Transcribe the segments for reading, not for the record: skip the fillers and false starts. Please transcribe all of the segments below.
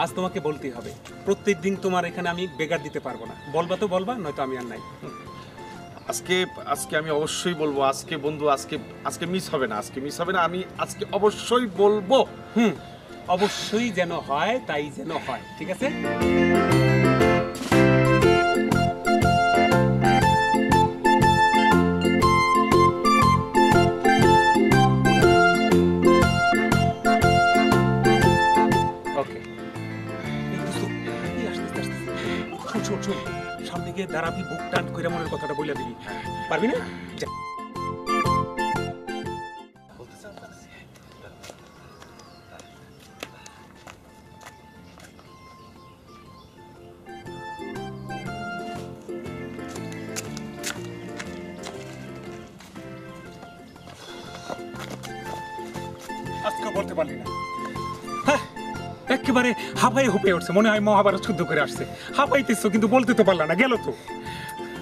আজ তোমাকে বলতেই হবে। প্রত্যেকদিন তোমার এখানে আমি বেগার দিতে পারবো না। বলবা তো বলবা, নয়তো আমি আর নাই। আজকে আজকে আমি অবশ্যই বলবো। আজকে বন্ধু, আজকে আজকে মিস হবে না, আজকে মিস হবে না। আমি আজকে অবশ্যই বলবো। অবশ্যই যেন হয়, তাই যেন হয়, ঠিক আছে? ওকে, শোন, সামনে গিয়ে দাঁড়াবি, বুক টান করে মনের কথাটা বলে দিবি। পারবি না? যা। আজকে বলতে পারলি না। একেবারে হাঁপাই হুপে উঠছে, মনে হয় মহাভারত শুদ্ধ করে আসছে। হাঁপাইতেছ কিন্তু বলতে তো পারলা না, গেল তো।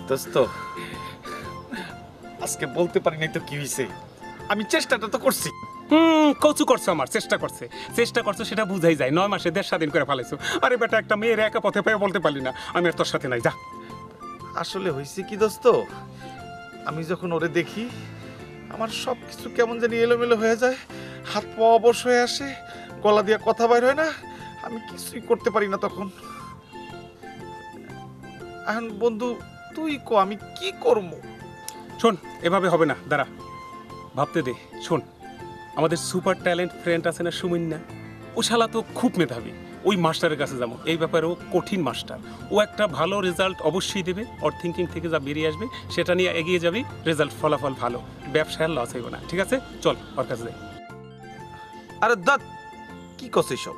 দোস্ত, আজকে বলতে পারি নাই তো কি হয়েছে? আমি চেষ্টাটা তো করছি। কচু করছো, আমার চেষ্টা করছো, সেটা বুঝাই যায়। 9 মাসে 1.5 স্বাধীন করে ফেলাইছো। আরে বেটা, একটা মেয়ের একা পথে পেয়ে বলতে পারলি না আমি আর তোর সাথে নাই, যা। আসলে হয়েছে কি দোস্ত, আমি যখন ওরে দেখি আমার সব কিছু কেমন জানি এলোমেলো হয়ে যায়, হাত পা অবশ হয়ে আসে, গলা দিয়ে কথা বাইর হয় না, আমি কিছুই করতে পারি না তখন। এখন বন্ধু তুই কো আমি কি করব? শোন, এভাবে হবে না, দাঁড়া, ভাবতে দে। শোন, আমাদের সুপার ট্যালেন্ট ফ্রেন্ড আছে না, সুমিন্না? ও শালা তো খুব মেধাবী। ওই মাস্টারের কাছে যাবো, এই ব্যাপারে ও কঠিন মাস্টার। ও একটা ভালো রেজাল্ট অবশ্যই দেবে। ওর থিঙ্কিং থেকে যা বেরিয়ে আসবে সেটা নিয়ে এগিয়ে যাবি, রেজাল্ট ফলাফল ভালো, ব্যবসায় লস হইব না, ঠিক আছে? চল ওর কাছে যাই। আরে দাদ, কি কস সব?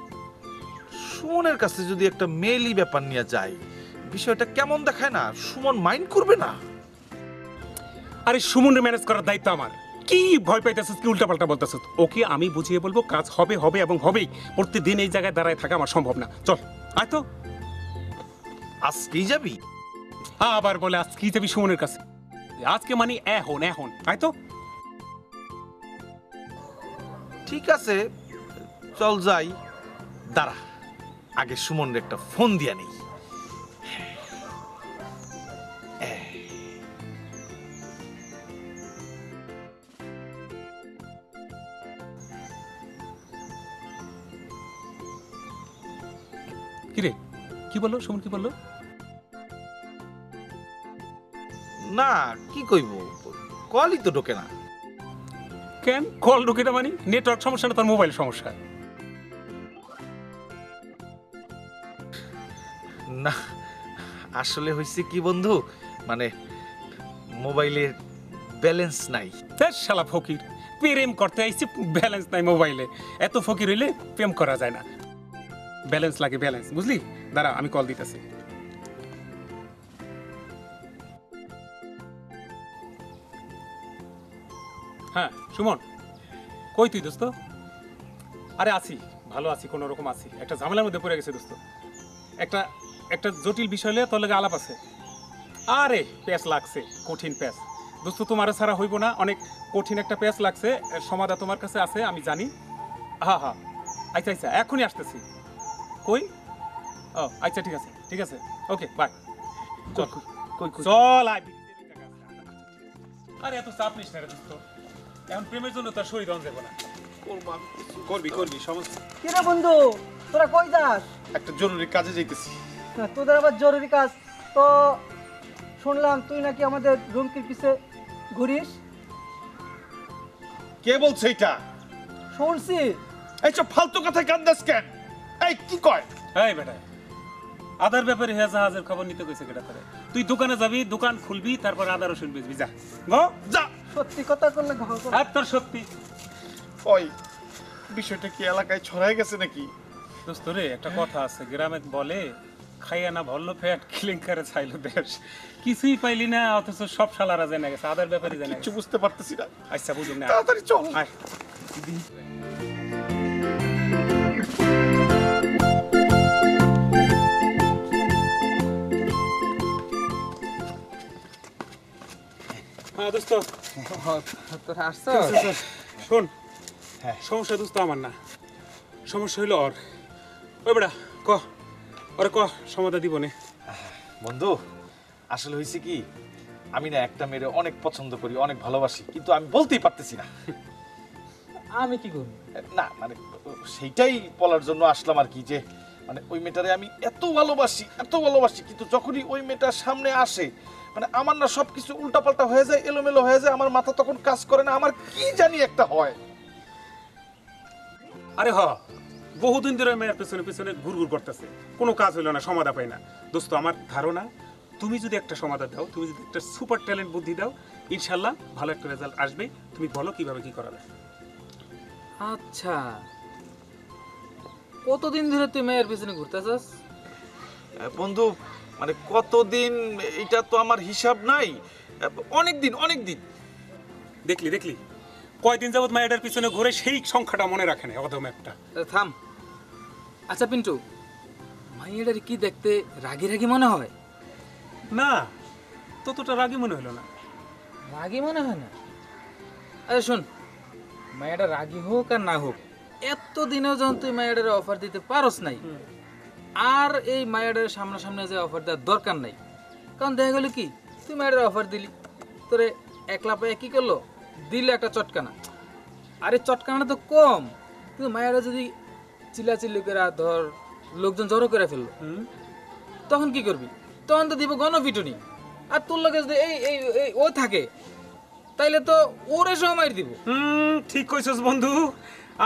সুমনের কাছে যদি একটা মেইলি ব্যাপার নিয়ে যায়, বিষয়টা কেমন দেখায় না? সুমন মাইন্ড করবে না? আরে সুমনরে ম্যানেজ করার দায়িত্ব আমার। কি ভয় পাইতেছিস, কি উল্টাপাল্টা বলতেছিস? ওকে আমি বুঝিয়ে বলবো, কাজ হবে হবে এবং হবেই। প্রত্যেকদিন এই জায়গায় দাঁড়ায় থাকা আমার সম্ভব না। চল, আয় তো। আজকেই যাবি? আবার বলে আজকেই যাবি সুমনের কাছে? আজকে মানে এখন এখন, আয় তো। ঠিক আছে, চল যাই। দাঁড়া, আগে সুমনের একটা ফোন দিয়া নেই। কিরে, কি বললো সুমন, কি বললো? না, কি কইব, কলই তো ঢোকে না। কেন কল ঢুকে না? মানে নেটওয়ার্ক সমস্যা না তোর মোবাইল সমস্যা? না, আসলে হয়েছে কি বন্ধু, মানে মোবাইলে ব্যালেন্স নাই। শালা ফকির, প্রেম করতে আইছি, ব্যালেন্স নাই মোবাইলে। এত ফকির হইলে প্রেম করা যায় না, ব্যালেন্স লাগে, ব্যালেন্স, বুঝলি? দাঁড়া, আমি কল দিতেছি। হ্যাঁ সুমন, কই তুই দোস্ত? আরে আছি, ভালো আছি, কোনো রকম আছি। একটা ঝামেলার মধ্যে পড়ে গেছে দোস্ত। একটা একটা জটিল বিষয় নিয়ে তোর লাগে আলাপ আছে। আরে প্যাচ লাগছে, কঠিন প্যাচ দোস্ত, তোমার ছাড়া হইব না। অনেক কঠিন একটা প্যাচ লাগছে, সমাধা তোমার কাছে আছে আমি জানি। হ্যাঁ, আচ্ছা, এখনই আসতেছি। কই? ও আচ্ছা, ঠিক আছে, ওকে, বাই। চল, চল আয়। আরে এত চাপ নিস না রে দোস্ত, এখন প্রেমের জন্য তোর শরীর অন যাবে না। করবি সমস্যা। কি রে বন্ধু, তোরা কই যাস? একটা জরুরি কাজে যাইতেছি। তোদের আবার জরুরি কাজ? তো শুনলাম তুই নাকি আমাদের রুমকির পিছে ঘুরিস। কে বলছে এটা? শুনছি। এইসব ফালতু কথায় কান দাস কেন? এই কি কয়? এই বেটা, আদার ব্যাপারে হ্যাঁ জাহাজের খবর নিতে কইছে কেটা করে? তুই দোকানে যাবি, দোকান খুলবি, তারপর আদা রসুন বেচবি, যা গো যা। সত্যি কথা করলে আর তোর সত্যি? ওই বিষয়টা কি এলাকায় ছড়াই গেছে নাকি? দোস্ত রে, একটা কথা আছে, গ্রামে বলে খাইয়া না ভরলো পেট, কিলিংকারে ছাইলো দেশ। কিছুই পাইলি না, অথচ সব শালারা জেনে গেছে, আদার ব্যাপারে জেনে কিছু গেছে। বুঝতে পারতেছি না। আচ্ছা বুঝুন না, তাড়াতাড়ি চল। আয়। হ্যাঁ দোস্ত, তোরা আসছো? শোন, সমস্যা দোস্ত আমার না, সমস্যা হইলো ওর। ওই বেটা, ক ক ওরে ক সমাধা দিব নে। বন্ধু আসলে হয়েছে কি, আমি না একটা মেয়েরে অনেক পছন্দ করি, অনেক ভালোবাসি, কিন্তু আমি বলতেই পারতেছি না। আমি কি করব? না মানে সেইটাই বলার জন্য আসলাম আর কি, যে মানে ওই মেয়েটারে আমি এত ভালোবাসি, কিন্তু যখনই ওই মেয়েটার সামনে আসে মানে আমার না সবকিছু উল্টাপাল্টা হয়ে যায়, এলোমেলো হয়ে যায়, আমার মাথা তখন কাজ করে না, আমার কি জানি একটা হয়। আরে হ, বহুদিন ধরে মেয়ের পেছনে পেছনে ঘুরঘুর করতেছে, কোনো কাজ হলো না, সমাধা পাই না। দোস্ত আমার ধারণা তুমি যদি একটা সমাধান দাও, তুমি যদি একটা সুপার ট্যালেন্ট বুদ্ধি দাও, ইনশাল্লাহ ভালো একটা রেজাল্ট আসবে। তুমি বলো কিভাবে কি করা যায়। আচ্ছা, কতদিন ধরে তুই মেয়ের পিছনে ঘুরতেছস? বন্ধু মানে কতদিন এটা তো আমার হিসাব নাই, অনেক দিন। দেখলি দেখলি কয়দিন যাবত মায়ের পিছনে ঘুরে সেই সংখ্যাটা মনে রাখে না, অদম একটা। থাম। আচ্ছা পিন্টু, মাইয়াটার কি দেখতে রাগি রাগি মনে হয়? না, ততটা রাগি মনে হলো না। রাগি মনে হয় না? আরে শোন, মায়াটা রাগি হোক আর না হোক, এতদিনেও যখন তুই মায়াটার অফার দিতে পারস নাই, আর এই মায়াটার সামনাসামনি যে অফার দেওয়ার দরকার নাই। কারণ দেখা গেল কি, তুই মায়াটার অফার দিলি, তোরে একলা পায়ে কি করলো, দিলে একটা চটকানা। আরে চটকানাটা তো কম, কিন্তু মায়াটা যদি চিল্লাচিল্লি করে ধর লোকজন জড়ো করে ফেললো, তখন কি করবি? তখন তো দিব গণপিটুনি। আর তোর লোকে যদি এই এই এই ও থাকে, তাইলে তো ওরে সময় দিব। ঠিক কইছস বন্ধু,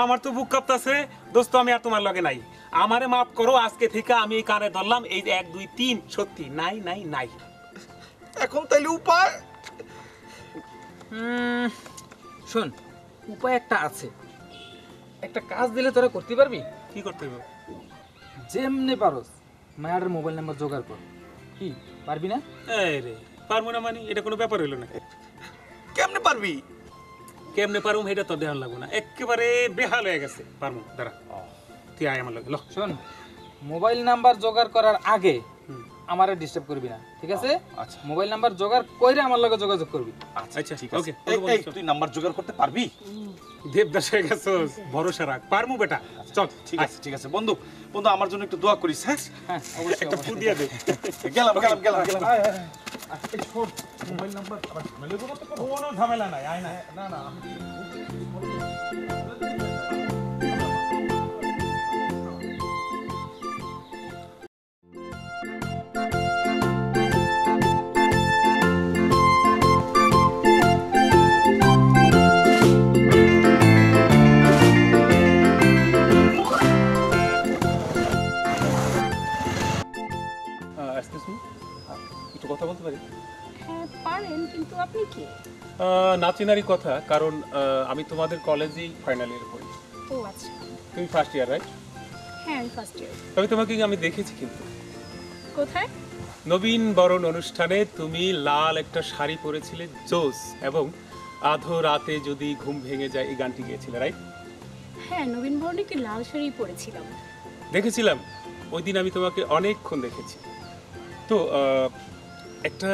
আমার তো বুক কাঁপতাছে। দোস্ত আমি আর তোমার লগে নাই, আমারে মাফ করো। আজকে থেকে আমি এই কানে ধরলাম, এই 1 2 3 সত্যি নাই নাই নাই। এখন তাইলে উপায়? শোন, উপায় একটা আছে। একটা কাজ দিলে তোরা করতে পারবি। কি করতে হবে? যেমনি পারস মায়ার মোবাইল নাম্বার জোগাড় কর। কি পারবি না? এই রে, পারবো না মানে এটা কোনো ব্যাপার হইলো না। কেমনে পারবি? কেমনে পারুম এটা তো দেখান লাগবো না, একেবারে বেহাল হয়ে গেছে। পারবো দাঁড়া, তুই আয় আমার লগে। ল শোন, মোবাইল নাম্বার জোগাড় করার আগে আমারে ডিস্টার্ব করবি না, ঠিক আছে? আচ্ছা। মোবাইল নাম্বার জোগাড় কইরে আমার লগে যোগাযোগ করবি। আচ্ছা ঠিক ওকে। আছে। এই তুই নাম্বার জোগাড় করতে পারবি? দেবদাস হয়ে গেছস, ভরসা রাখ, পারমু বেটা। চল ঠিক আছে বন্ধু আমার জন্য একটু দোয়া করিস। হ্যাঁ হ্যাঁ অবশ্যই। একটা ফু দিয়ে দে। গেলাম। মোবাইল নাম্বার কোনো ঝামেলা নাই, আয় না। না এক্সকিউজ মি, একটু কথা বলতে পারি? হ্যাঁ পারেন, কিন্তু আপনি কি? নাচিনারি কথা, কারণ আমি তোমাদের কলেজেই ফাইনাল ইয়ারে পড়ি। ও আচ্ছা, তুমি ফার্স্ট ইয়ার, রাইট? হ্যাঁ আমি ফার্স্ট ইয়ার। তবে তোমাকে আমি দেখেছি কিন্তু কোথায়? নবীন বরণ অনুষ্ঠানে তুমি লাল একটা শাড়ি পরেছিলে, জোস, এবং আধো রাতে যদি ঘুম ভেঙে যায় এই গানটি গেয়েছিলে, রাইট? হ্যাঁ, নবীন বরণে একটি লাল শাড়ি পরেছিলাম। দেখেছিলাম ওই দিন, আমি তোমাকে অনেকক্ষণ দেখেছি। তো একটা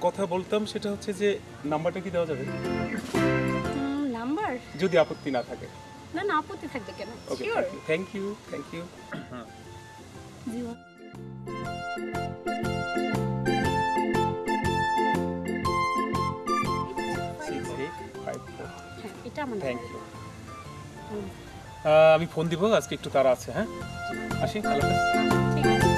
কথা বলতাম, সেটা হচ্ছে যে নাম্বারটা কি দেওয়া যাবে নাম্বার? যদি আপত্তি না থাকে। না না, আপত্তি থাকবে কেন? Okay, sure. Thank you. জীবন হ্যাঁ, এটা আমার থ্যাংক নাম্বার। ইউ। আমি ফোন দিব, আজকে একটু তাড়া আছে। হ্যাঁ, আসি। আল্লাহ হাফেজ। ঠিক আছে।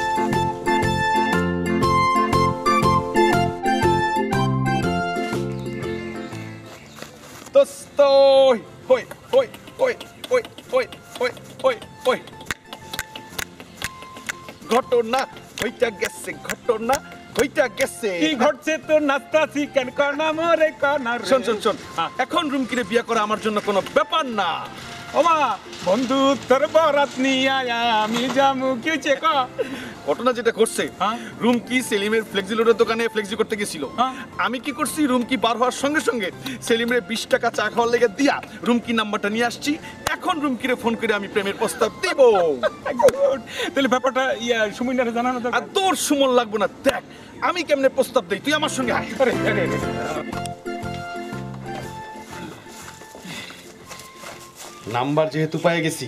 দোস্ত ওই ঘটনা হইটা গেছে। কি ঘটছে তোর নাস্তাছি কেন কনা মরে কনা রে। শোন এখন রুম কিনে বিয়ে করা আমার জন্য কোনো ব্যাপার না। ওমা বন্ধু, তোর বরাত নিয়ে আয়া আমি জামু কি চেক। ঘটনা যেটা করছে, হ্যাঁ? রুমকি সেলিমের ফ্লেক্সিলোডের দোকানে ফ্লেক্সি করতে গেছিল। হ্যাঁ। আমি কি করছি, রুমকি বার হওয়ার সঙ্গে সঙ্গে সেলিমের 20 টাকা চা খাওয়ার লেগে দিয়া রুমকি নাম্বারটা নিয়ে আসছি। এখন রুমকিরে ফোন করে আমি প্রেমের প্রস্তাব দিব। তাহলে ব্যাপারটা সুমিনারে জানানো আর দরকার। তোর সুমন লাগবো না, দেখ আমি কেমনে প্রস্তাব দেই, তুই আমার সঙ্গে আয়। আরে নাম্বার যেহেতু পেয়ে গেছি,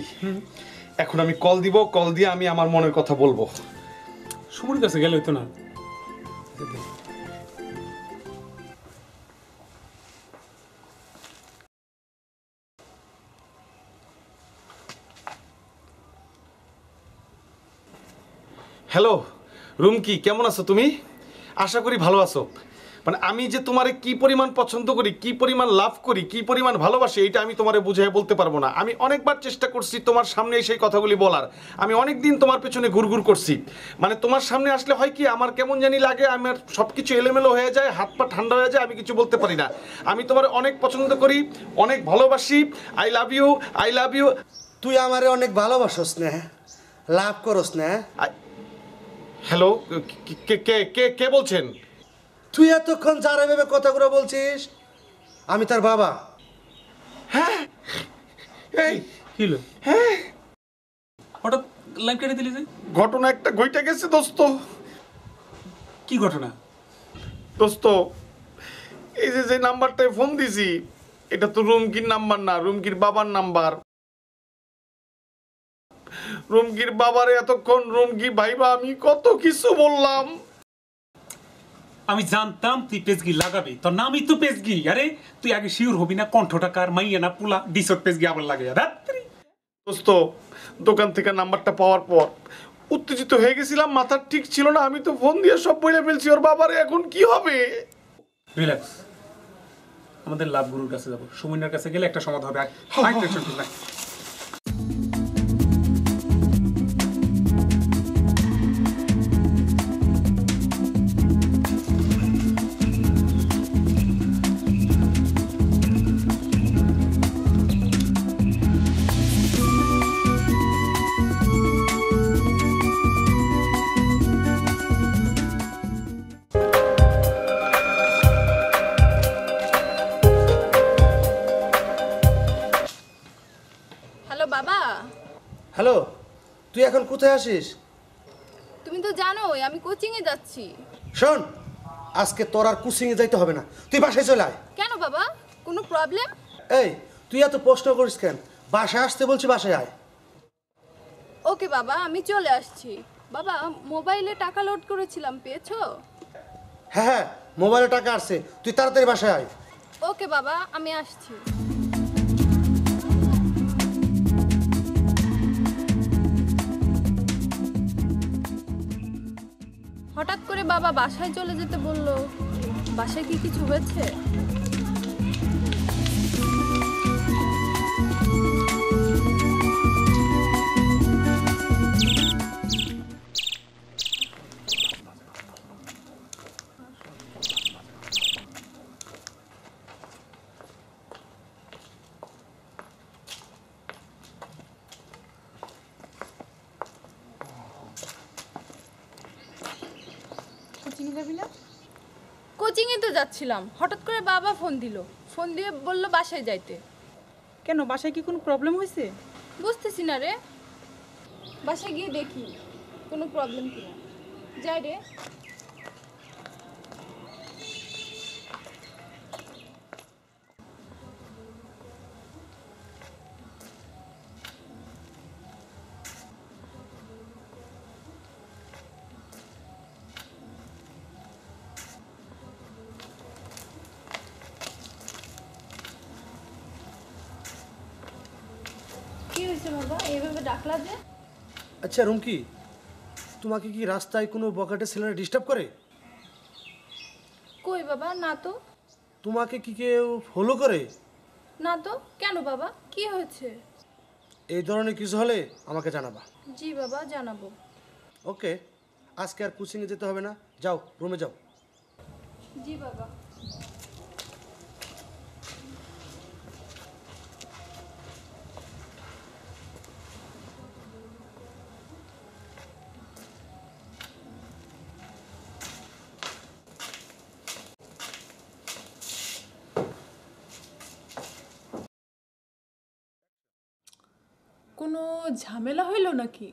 এখন আমি কল দিব, কল দিয়ে আমি আমার মনের কথা বলবো। সুমনের কাছে গেলে হইতো না? হ্যালো রুমকি, কেমন আছো তুমি? আশা করি ভালো আছো। মানে আমি যে তোমারে কি পরিমাণ পছন্দ করি, কি পরিমাণ লাভ করি, কি পরিমাণ ভালোবাসি, এটা আমি তোমারে বুঝিয়ে বলতে পারবো না। আমি অনেকবার চেষ্টা করছি তোমার সামনে সেই কথাগুলি বলার। আমি অনেক দিন তোমার পেছনে ঘুরঘুর করছি। মানে তোমার সামনে আসলে হয় কি, আমার কেমন জানি লাগে, আমার সব কিছু এলোমেলো হয়ে যায়, হাত পা ঠান্ডা হয়ে যায়, আমি কিছু বলতে পারি না। আমি তোমার অনেক পছন্দ করি, অনেক ভালোবাসি। I love you, I love you. তুই আমারে অনেক ভালোবাসস না, লাভ করস না। হ্যালো, কে কে কে কে বলছেন? তুই এতক্ষণ যারা ভেবে কথাগুলো বলছিস, আমি তার বাবা। এই কি হলো? হ্যাঁ, হঠাৎ লাইন কেটে দিলি যে? ঘটনা একটা ঘইটা গেছে দোস্ত। কি ঘটনা? দোস্ত, এই যে যে নাম্বারটায় ফোন দিছি, এটা তো রুমকির নাম্বার না, রুমকির বাবার নাম্বার। রুমকির বাবারে এতক্ষণ রুমকি ভাইবা আমি কত কিছু বললাম। আমি জানতাম তুই পেজগি লাগাবি, তোর নামই তো পেজগি। আরে তুই আগে শিওর হবি না কণ্ঠটা কার, মাইয়া না পুলা, ডিসত পেজগি আবার লাগে। দোস্ত, দোকান থেকে নাম্বারটা পাওয়ার পর উত্তেজিত হয়ে গেছিলাম, মাথার ঠিক ছিল না। আমি তো ফোন দিয়ে সব বলে ফেলছি ওর বাবারে, এখন কি হবে? রিল্যাক্স, আমাদের লাভ গুরুর কাছে যাবো। সুমিনার কাছে গেলে একটা সমাধান হবে। আয়, টেনশন করিস না। হ্যালো বাবা, হ্যালো, তুই এখন কোথায় আসিস? তুমি তো জানোই আমি কোচিংয়ে যাচ্ছি। শোন, আজকে তোর আর কোচিংয়ে যাইতে হবে না, তুই বাসায় চলে আয়। কেন বাবা, কোনো প্রবলেম? এই, তুই এত প্রশ্ন করিস কেন? বাসায় আসতে বলছি, বাসায় আয়। ওকে বাবা, আমি চলে আসছি। বাবা, মোবাইলে টাকা লোড করেছিলাম, পেয়েছো? হ্যাঁ হ্যাঁ, মোবাইলে টাকা আসছে, তুই তাড়াতাড়ি বাসায় আয়। ওকে বাবা, আমি আসছি। হঠাৎ করে বাবা বাসায় চলে যেতে বললো, বাসায় কি কিছু হয়েছে? কোচিংয়ে তো যাচ্ছিলাম, হঠাৎ করে বাবা ফোন দিল, ফোন দিয়ে বলল বাসায় যাইতে। কেন, বাসায় কি কোনো প্রবলেম হয়েছে? বুঝতেছি না রে, বাসায় গিয়ে দেখি কোনো প্রবলেম কিনা। যাই রে। কি হয়েছে বাবা, এইভাবে ডাকলা যে? আচ্ছা রুমকি, তোমাকে কি রাস্তায় কোনো বকাটে ছেলেরা ডিস্টার্ব করে? কই বাবা, না তো। তোমাকে কি কেউ ফলো করে? না তো, কেন বাবা, কি হয়েছে? এই ধরনের কিছু হলে আমাকে জানাবা। জি বাবা, জানাবো। ওকে, আজকে আর কোচিংয়ে যেতে হবে না, যাও রুমে যাও। জি বাবা। কোনো ঝামেলা হইল নাকি?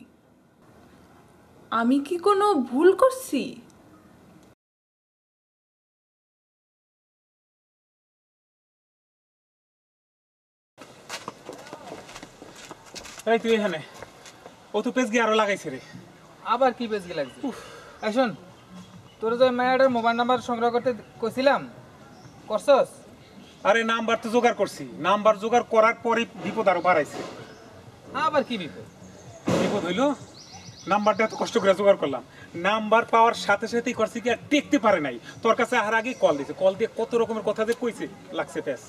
আমি কি কোনো ভুল করছি? এই তুই এখানে ও তো পেজ গিয়ে আরো লাগাইছে রে। আবার কি বেজকে লাগছে? এই শোন, তোর যে মায়াটার মোবাইল নাম্বার সংগ্রহ করতে কইছিলাম, করছস? আরে নাম্বার তো জোগাড় করছি, নাম্বার জোগাড় করার পরই বিপদ আরো বাড়াইছে। আবার কি বিপদ? বিপদ হইলো নাম্বারটা এত কষ্ট করে জোগাড় করলাম, নাম্বার পাওয়ার সাথে সাথেই করছি কি আর দেখতে পারে নাই, তোর কাছে আহার আগেই কল দিছে, কল দিয়ে কত রকমের কথা যে কইছে, লাগছে প্যাস।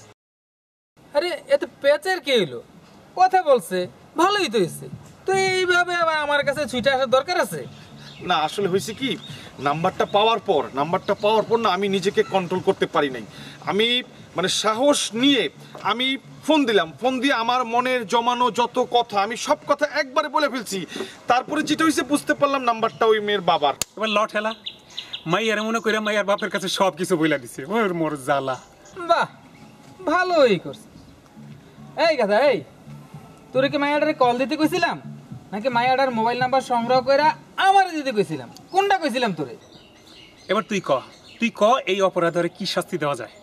আরে এত পেঁচের কি হইলো? কথা বলছে, ভালোই তো হয়েছে। তো এইভাবে আমার কাছে ছুটে আসার দরকার আছে? না আসলে হয়েছে কি, নাম্বারটা পাওয়ার পর না আমি নিজেকে কন্ট্রোল করতে পারি নাই। আমি মানে সাহস নিয়ে আমি ফোন দিলাম, ফোন দিয়ে আমার মনের জমানো যত কথা আমি সব কথা একবারে বলে ফেলছি। তারপরে যেটা হয়েছে বুঝতে পারলাম নাম্বারটা ওই মেয়ের বাবার। এবার লট হেলা, মাইয়ার মনে করে মাইয়ার বাপের কাছে সব কিছু বইলা দিছে, ওর মোর জ্বালা। বাহ, ভালোই করছে। এই কথা, এই তোরে কি মায়াডারে কল দিতে কইছিলাম নাকি মায়াডার মোবাইল নাম্বার সংগ্রহ করে আমারে দিতে কইছিলাম? কোনটা কইছিলাম তোরে? এবার তুই ক এই অপরাধের কি শাস্তি দেওয়া যায়?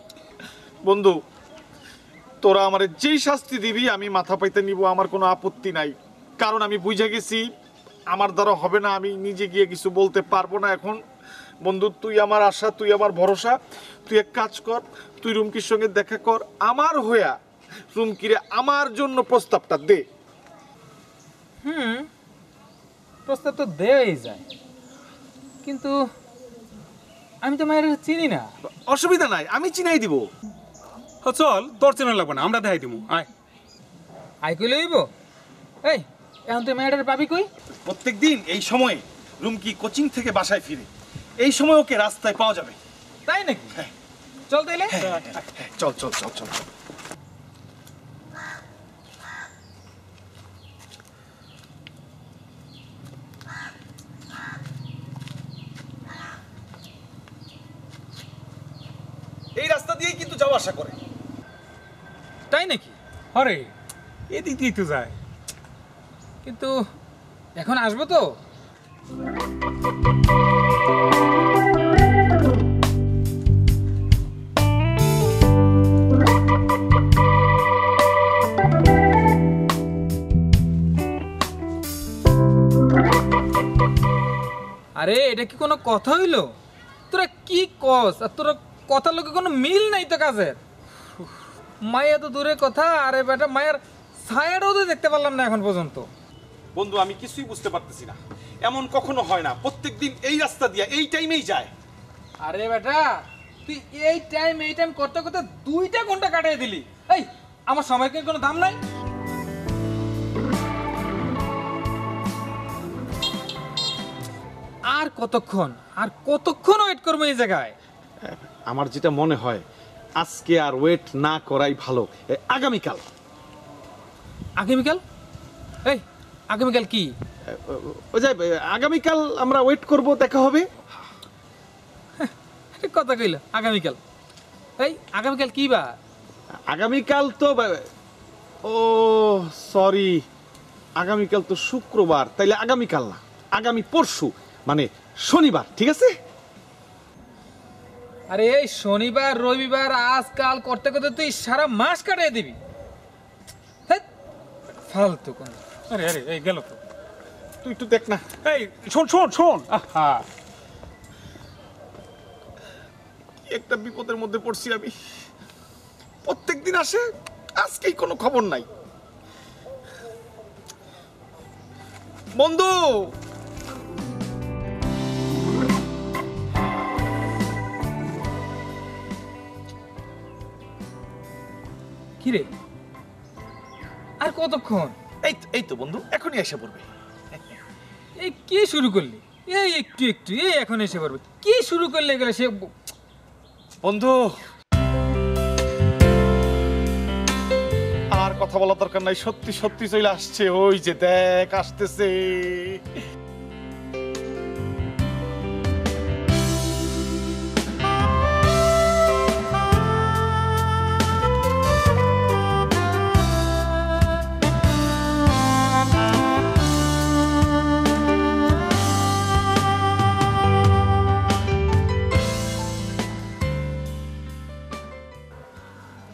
বন্ধু, তোরা আমার যেই শাস্তি দিবি আমি মাথা পাইতে নিব, আমার কোনো আপত্তি নাই। কারণ আমি বুঝে গেছি আমার দ্বারা হবে না, আমি নিজে গিয়ে কিছু বলতে পারবো না এখন। বন্ধু, তুই আমার আশা, তুই আমার ভরসা। তুই এক কাজ কর, তুই রুমকির সঙ্গে দেখা কর, আমার হইয়া রুমকিরে আমার জন্য প্রস্তাবটা দে। প্রস্তাব তো দেওয়াই যায়, কিন্তু আমি তো মায়ের চিনি না। অসুবিধা নাই, আমি চিনাই দিব। চল, তোর চেনা লাগবে না, আমরা দেখাই দিবো। আয় আই কইলে হইব? এই এখন তুই মায়ের পাবি কই? প্রত্যেকদিন এই সময়ে রুমকি কোচিং থেকে বাসায় ফিরে, এই সময় ওকে রাস্তায় পাওয়া যাবে। তাই নাকি? চল তাইলে। চল চল চল চল চল। এই রাস্তা দিয়েই কিন্তু যাওয়া আসা করে। তাই নাকি? আরে এদিক দিয়ে তো যায়, কিন্তু এখন আসবো তো? আরে এটা কি কোনো কথা হইলো? তোরা কি কস, আর তোরা কথার লোকে কোনো মিল নাই তো কাজের। মায়া তো দূরের কথা, আরে বেটা মায়ের ছায়াটাও তো দেখতে পারলাম না এখন পর্যন্ত। বন্ধু, আমি কিছুই বুঝতে পারতেছি না, এমন কখনো হয় না, প্রত্যেকদিন এই রাস্তা দিয়ে এই টাইমেই যায়। আরে বেটা, তুই এই টাইম করতে করতে 2টা ঘন্টা কাটিয়ে দিলি। এই আমার সময়ের কি কোনো দাম নাই? আর কতক্ষণ ওয়েট করবো এই জায়গায়? আমার যেটা মনে হয় আজকে আর ওয়েট না করাই ভালো, আগামীকাল। আগামীকাল? এই আগামীকাল কি? ওই যে আগামীকাল আমরা ওয়েট করব, দেখা হবে। কথা কইল আগামীকাল। এই আগামীকাল কি বা? আগামীকাল তো ও সরি, আগামীকাল তো শুক্রবার, তাইলে আগামীকাল না, আগামী পরশু মানে শনিবার, ঠিক আছে? আরে এই শনিবার রবিবার আজকাল করতে করতে তুই সারা মাস কাটিয়ে দিবি। ফালতু কোন। আরে আরে এই গেল তো, তুই একটু দেখ না। এই শোন শোন শোন, আহা একটা বিপদের মধ্যে পড়ছি আমি। প্রত্যেকদিন আসে, আজকেই কোনো খবর নাই। বন্ধু, কিরে আর কতক্ষণ? এই তো বন্ধু, এখনই এসে পড়বে। এই কি শুরু করলি? এই একটু একটু এই এখন এসে পড়বে, কি শুরু করলে গেলে সে? বন্ধু, আর কথা বলার দরকার নাই, সত্যি সত্যি চলে আসছে। ওই যে দেখ আসতেছে।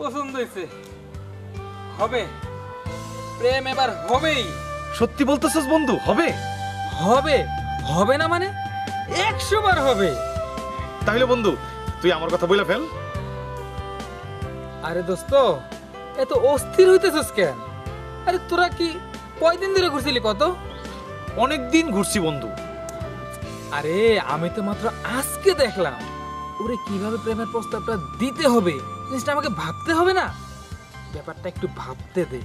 পছন্দ হয়েছে, হবে প্রেম, এবার হবেই। সত্যি বলতেছস বন্ধু, হবে? হবে হবে না মানে 100 বার হবে। তাহলে বন্ধু তুই আমার কথা বলে ফেল। আরে দোস্ত, এত অস্থির হইতেছস কেন? আরে তোরা কি কয়দিন ধরে ঘুরছিলি কত? অনেক দিন ঘুরছি বন্ধু। আরে আমি তো মাত্র আজকে দেখলাম। ওরে কিভাবে প্রেমের প্রস্তাবটা দিতে হবে জিনিসটা আমাকে ভাবতে হবে না? ব্যাপারটা একটু ভাবতে দে,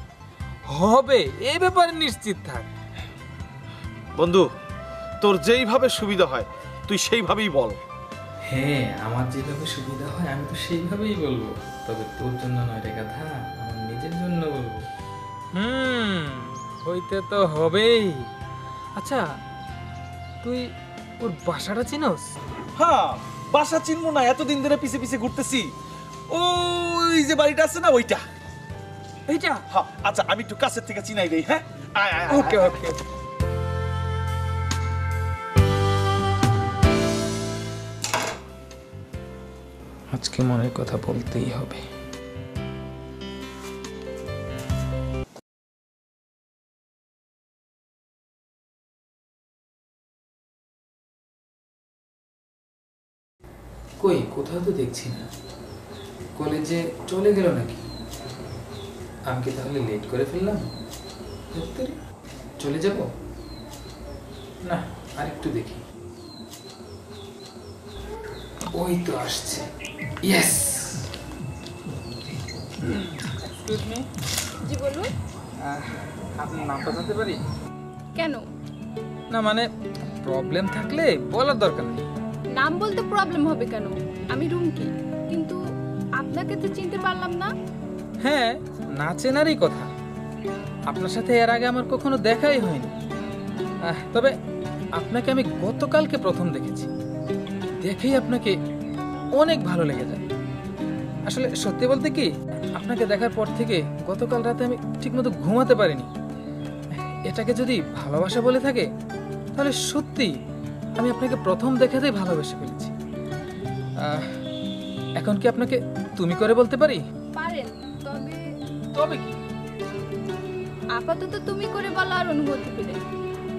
হবে এই ব্যাপারে নিশ্চিত থাক। বন্ধু তোর যেইভাবে সুবিধা হয় তুই সেইভাবেই বল। হ্যাঁ, আমার যেভাবে সুবিধা হয় আমি তো সেইভাবেই বলবো, তবে তোর জন্য নয় রে গাধা, আমার নিজের জন্য বলবো। হইতে তো হবেই। আচ্ছা, তুই ওর বাসাটা চিনোস? হ্যাঁ, বাসা চিনবো না? এতদিন ধরে পিছে পিছে ঘুরতেছি। ওই যে বাড়িটা আছে না, ওইটা। এইটা? হ্যাঁ, আচ্ছা আমি একটু কাছের থেকে চিনাই দেই। হ্যাঁ, আয় আয়। ওকে ওকে। আজকে মনের কথা বলতেই হবে। কই, কোথাও তো দেখছি না। কলেজে চলে গেল নাকি? আমি কি তাহলে লেট করে ফেললাম? চলে যাব না, আরেকটু দেখি। ওই তো আসছে। ইয়েস। Excuse me. জি বলুন। আপনার নামটা জানতে পারি? কেন? না মানে প্রবলেম থাকলে বলার দরকার নেই। নাম বলতে প্রবলেম হবে কেন? আমি রুমকি, কিন্তু আপনাকে তো চিনতে পারলাম না। হ্যাঁ, না চেনারই কথা। আপনার সাথে এর আগে আমার কখনো দেখাই হয়নি। তবে আপনাকে আমি গতকালকে প্রথম দেখেছি। দেখেই আপনাকে অনেক ভালো লেগে যায়। আসলে সত্যি বলতে কি, আপনাকে দেখার পর থেকে গতকাল রাতে আমি ঠিকমতো ঘুমাতে পারিনি। এটাকে যদি ভালোবাসা বলে থাকে তাহলে সত্যি আমি আপনাকে প্রথম দেখাতেই ভালোবেসে ফেলেছি। এখন কি আপনাকে তুমি করে বলতে পারি? পারেন, তবে তবে কি? আপাতত তুমি করে বলার অনুমতি পেলে,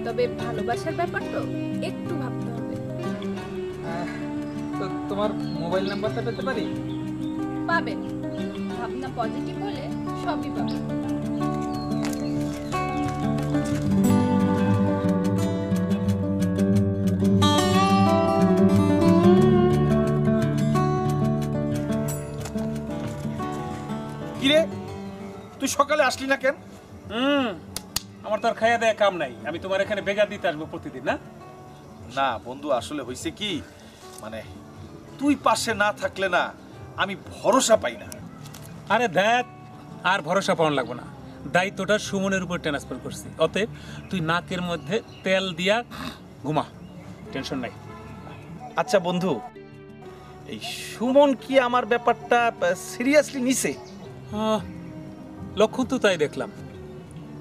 তবে ভালোবাসার ব্যাপার তো একটু ভাবতে হবে। তো তোমার মোবাইল নাম্বারটা পেতে পারি? পাবেন, ভাবনা পজিটিভ হলে সবই পাবেন। কিরে, তুই সকালে আসলি না কেন? আমার তো আর খাইয়া দেয়া কাম নাই, আমি তোমার এখানে বেগার দিতে আসবো প্রতিদিন না? না বন্ধু, আসলে হয়েছে কি, মানে তুই পাশে না থাকলে না আমি ভরসা পাই না। আরে দেখ, আর ভরসা পাওয়ার লাগবো না। দায়িত্বটা সুমনের উপর ট্রান্সফার করছি, অতএব তুই নাকের মধ্যে তেল দিয়া ঘুমা, টেনশন নাই। আচ্ছা বন্ধু, এই সুমন কি আমার ব্যাপারটা সিরিয়াসলি নিছে? লক্ষণ তো তাই দেখলাম।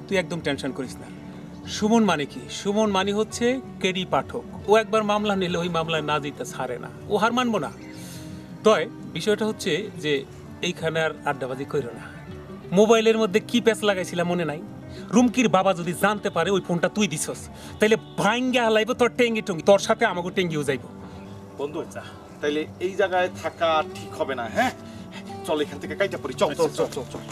তুই একদম টেনশন করিস না। সুমন মানে কি? সুমন মানে হচ্ছে কেডি পাঠক। ও একবার মামলা নিলে ওই মামলায় না দিতে ছাড়ে না, ও হার মানবো না। তয় বিষয়টা হচ্ছে যে এইখানে আর আড্ডাবাজি করো না। মোবাইলের মধ্যে কি প্যাচ লাগাইছিলাম মনে নাই? রুমকির বাবা যদি জানতে পারে ওই ফোনটা তুই দিছস, তাইলে ভাঙ্গা হালাইব তোর টেঙ্গি টঙ্গি, তোর সাথে আমাকে টেঙ্গিও যাইব। বন্ধু তাইলে এই জায়গায় থাকা ঠিক হবে না। হ্যাঁ, চল এখান থেকে কাইটা পড়ি। চল চল চল চল চল।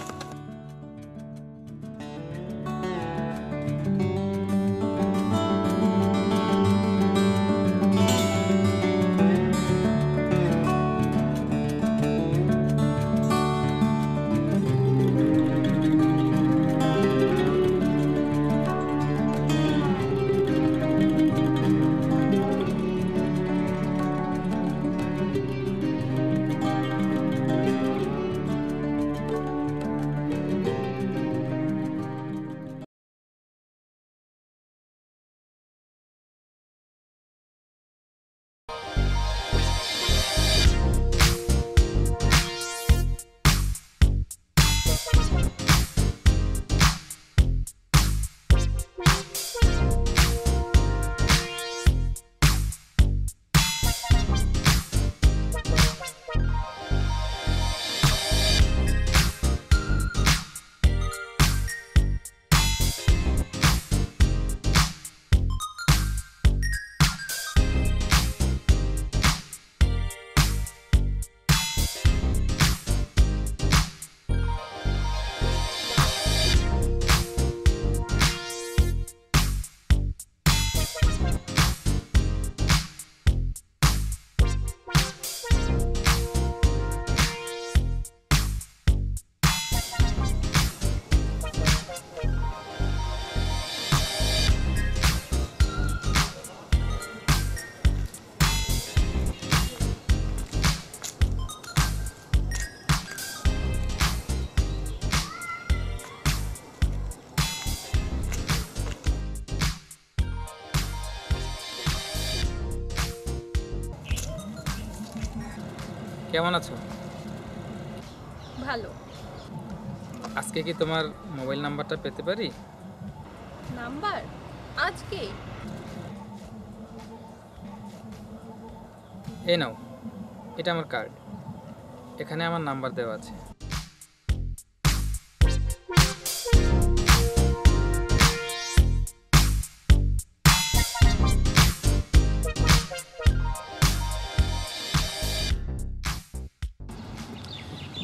কেমন আছো? ভালো। আজকে কি তোমার মোবাইল নাম্বারটা পেতে পারি? নাম্বার আজকে? এই নাও, এটা আমার কার্ড, এখানে আমার নাম্বার দেওয়া আছে।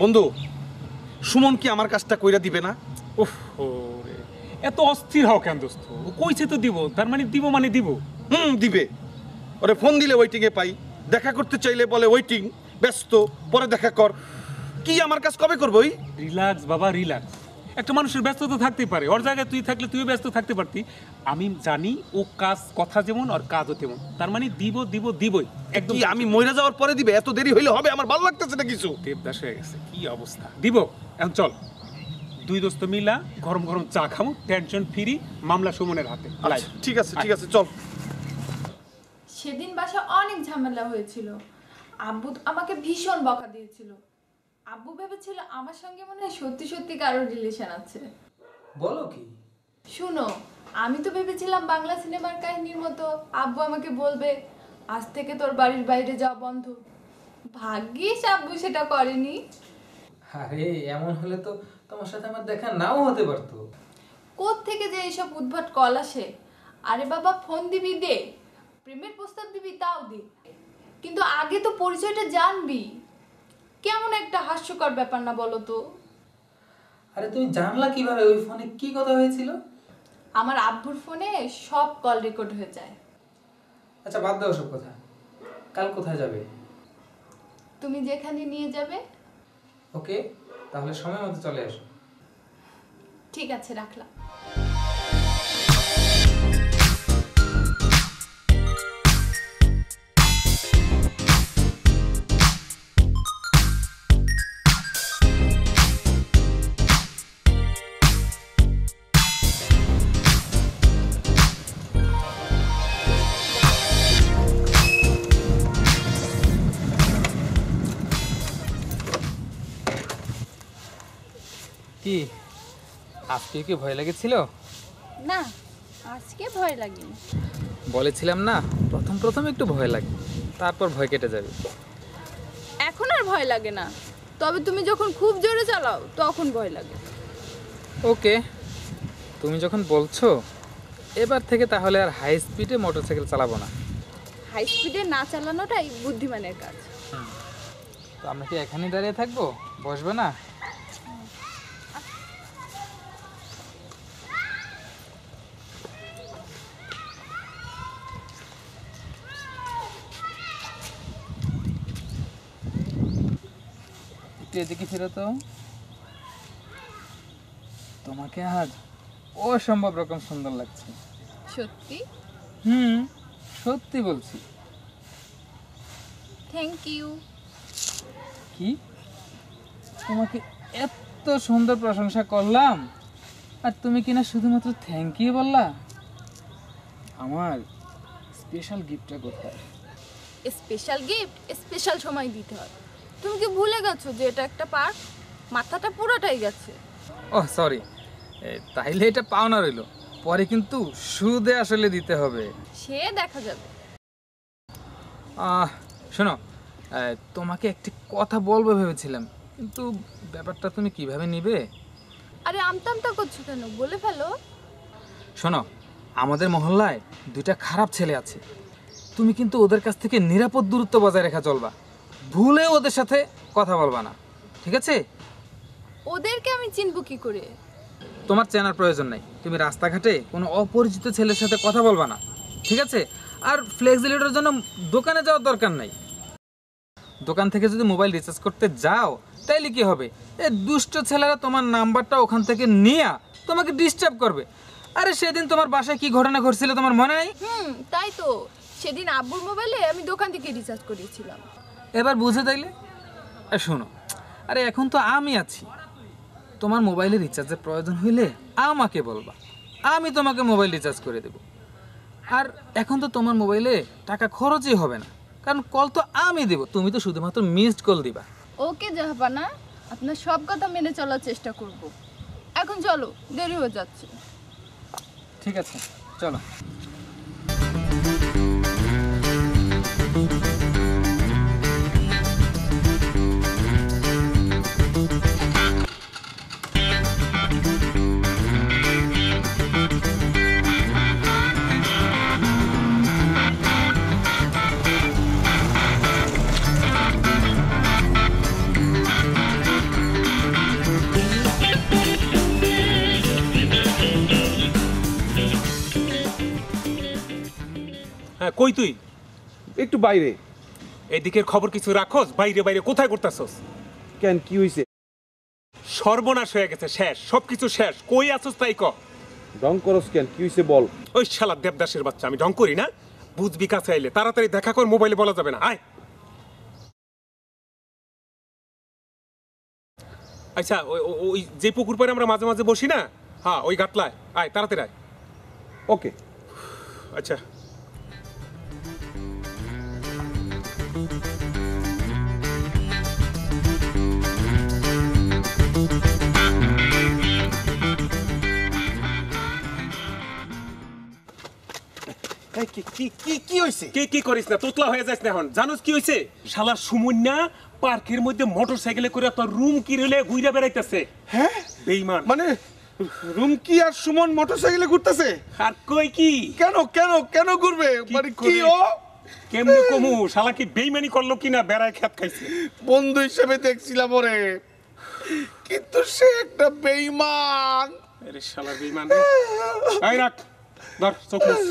বন্ধু, সুমন কি আমার কাজটা কইরা দিবে না? উফ রে, এত অস্থির হও কেন দোস্ত? ও কইছে তো দিব, তার মানে দিব মানে দিব। দিবে। ওরে ফোন দিলে ওয়েটিংয়ে পাই, দেখা করতে চাইলে বলে ওয়েটিং, ব্যস্ত, পরে দেখা কর। কি আমার কাজ কবে করবই? রিল্যাক্স বাবা, রিল্যাক্স। একটা মানুষের ব্যস্ততা থাকতেই পারে, ওর জায়গায় তুই থাকলে তুইও ব্যস্ত থাকতে পারতি। আমি জানি ও কাজ কথা যেমন ওর কাজও তেমন, তার মানে দিব দিব দিবই একদম। কি আমি মইরা যাওয়ার পরে দিবে? এত দেরি হইলে হবে? আমার ভালো লাগতেছে না কিছু। দেবদাস হয়ে গেছে, কি অবস্থা। দিব, এখন চল দুই দোস্ত মিলা গরম গরম চা খামু, টেনশন ফ্রি, মামলা সুমনের হাতে। আচ্ছা, ঠিক আছে ঠিক আছে, চল। সেদিন বাসা অনেক ঝামেলা হয়েছিল। আব্বু আমাকে ভীষণ বকা দিয়েছিল। আব্বু ভেবেছিল আমার সঙ্গে মনে হয় সত্যি সত্যি কারোর রিলেশন আছে। বলো কি? শুনো, আমি তো ভেবেছিলাম বাংলা সিনেমার কাহিনীর মতো আব্বু আমাকে বলবে আজ থেকে তোর বাড়ির বাইরে যাওয়া বন্ধ। ভাগ্যিস আব্বু সেটা করেনি। আরে এমন হলে তো তোমার সাথে আমার দেখা নাও হতে পারতো। কোত্থেকে যে এইসব উদ্ভট কল আসে। আরে বাবা, ফোন দিবি দে, প্রেমের প্রস্তাব দিবি তাও দে, কিন্তু আগে তো পরিচয়টা জানবি। কেমন একটা হাস্যকর ব্যাপার না বলো তো? আরে তুমি জানলা কিভাবে ওই ফোনে কি কথা হয়েছিল? আমার আব্বুর ফোনে সব কল রেকর্ড হয়ে যায়। আচ্ছা বাদ দাও সব কথা, কাল কোথায় যাবে? তুমি যেখানে নিয়ে যাবে। ওকে, তাহলে সময় মতো চলে আসো। ঠিক আছে, রাখলাম। কি আজকে কি ভয় লেগেছিল? না, আজকে ভয় লাগেনি। বলেছিলাম না, প্রথম প্রথম একটু ভয় লাগে, তারপর ভয় কেটে যাবে। এখন আর ভয় লাগে না, তবে তুমি যখন খুব জোরে চালাও তখন ভয় লাগে। ওকে, তুমি যখন বলছো, এবার থেকে তাহলে আর হাই স্পিডে মোটরসাইকেল চালাবো না। হাই স্পিডে না চালানোটাই বুদ্ধিমানের কাজ। তো আমরা কি এখানেই দাঁড়িয়ে থাকবো, বসবে না? এদিকে ফিরো তো। তোমাকে আজ অসম্ভব রকম সুন্দর লাগছে। সত্যি? সত্যি বলছি। Thank you. কি, তোমাকে এত সুন্দর প্রশংসা করলাম আর তুমি কিনা শুধুমাত্র থ্যাংক ইউ বললা? আমার স্পেশাল গিফটটা কোথায়? স্পেশাল গিফট স্পেশাল সময় দিতে হয়। তুমি কি ভুলে গেছো যে এটা একটা পার্ক? মাথাটা পুরোটাই গেছে। ওহ সরি, তাইলে এটা পাওনা রইলো, পরে কিন্তু সুদে আসলে দিতে হবে। সে দেখা যাবে। শোনো, তোমাকে একটি কথা বলবো ভেবেছিলাম, কিন্তু ব্যাপারটা তুমি কিভাবে নিবে? আরে আমতা করছো কেন, বলে ফেলো। শোনো, আমাদের মহল্লায় দুইটা খারাপ ছেলে আছে, তুমি কিন্তু ওদের কাছ থেকে নিরাপদ দূরত্ব বজায় রেখা চলবা, ভুলে ওদের সাথে কথা বলবা না, ঠিক আছে? ওদেরকে আমি চিনব কি করে? তোমার চেনার প্রয়োজন নাই, তুমি রাস্তাঘাটে কোনো অপরিচিত ছেলের সাথে কথা বলবা না, ঠিক আছে? আর ফ্লেক্সিলিটির জন্য দোকানে যাওয়ার দরকার নাই। দোকান থেকে যদি মোবাইল রিচার্জ করতে যাও তাইলে কি হবে, এই দুষ্ট ছেলেরা তোমার নাম্বারটা ওখান থেকে নিয়ে তোমাকে ডিস্টার্ব করবে। আরে সেদিন তোমার বাসায় কি ঘটনা ঘটছিল তোমার মনে নেই? তাই তো, সেদিন আব্বুর মোবাইলে আমি দোকান থেকে রিচার্জ করিয়েছিলাম। এবার বুঝে তাইলে? শোনো, আরে এখন তো আমি আছি, তোমার মোবাইলে রিচার্জের প্রয়োজন হইলে আমাকে বলবা, আমি তোমাকে মোবাইল রিচার্জ করে দেব। আর এখন তো তোমার মোবাইলে টাকা খরচই হবে না, কারণ কল তো আমি দেব, তুমি তো শুধুমাত্র মিসড কল দিবা। ওকে জাহাপানা, আপনার সব কথা মেনে চলার চেষ্টা করব। এখন চলো, দেরি হয়ে যাচ্ছে। ঠিক আছে, চলো। হ্যাঁ, কই তুই? একটু বাইরে। এদিকের খবর কিছু রাখোস? বাইরে বাইরে কোথায় করতেছস? কেন, কি হইছে? সর্বনাশ হয়ে গেছে, শেষ, সবকিছু শেষ। কই আছস তাই ক। ডং করস কেন, কি হইছে বল। ওই শালা দেবদাসের বাচ্চা, আমি ঢং করি না? বুঝবি কাছে আইলে, তাড়াতাড়ি দেখা কর, মোবাইলে বলা যাবে না। আয়। আচ্ছা, ওই যে পুকুর পাড়ে আমরা মাঝে মাঝে বসি না, হ্যাঁ ওই ঘাটলায় আয়, তাড়াতাড়ি আয়। ওকে। আচ্ছা। কি হইছে? কি করিস না, তোতলা হয়ে যাস না এখন। জানোস কি হইছে? শালা সুমন্যা পার্কের মধ্যে মোটরসাইকেলে করে তোর রুম কি রেলে ঘুরে বেড়াইতেছে। হ্যাঁ, বেঈমান। মানে রুমকি আর সুমন মোটরসাইকেলে ঘুরতেছে? আর কই কি? কেন কেন কেন ঘুরবে? মানে কি ও কেমনে কমু? শালা কি বেঈমানি করলো কিনা বেড়ায় খেত খাইছে? বন্ধু হিসেবে দেখছিলাম ওরে, কিন্তু সে একটা বেঈমান। আরে শালা বেঈমান। আই রাখ, ধর চোখ মুছ,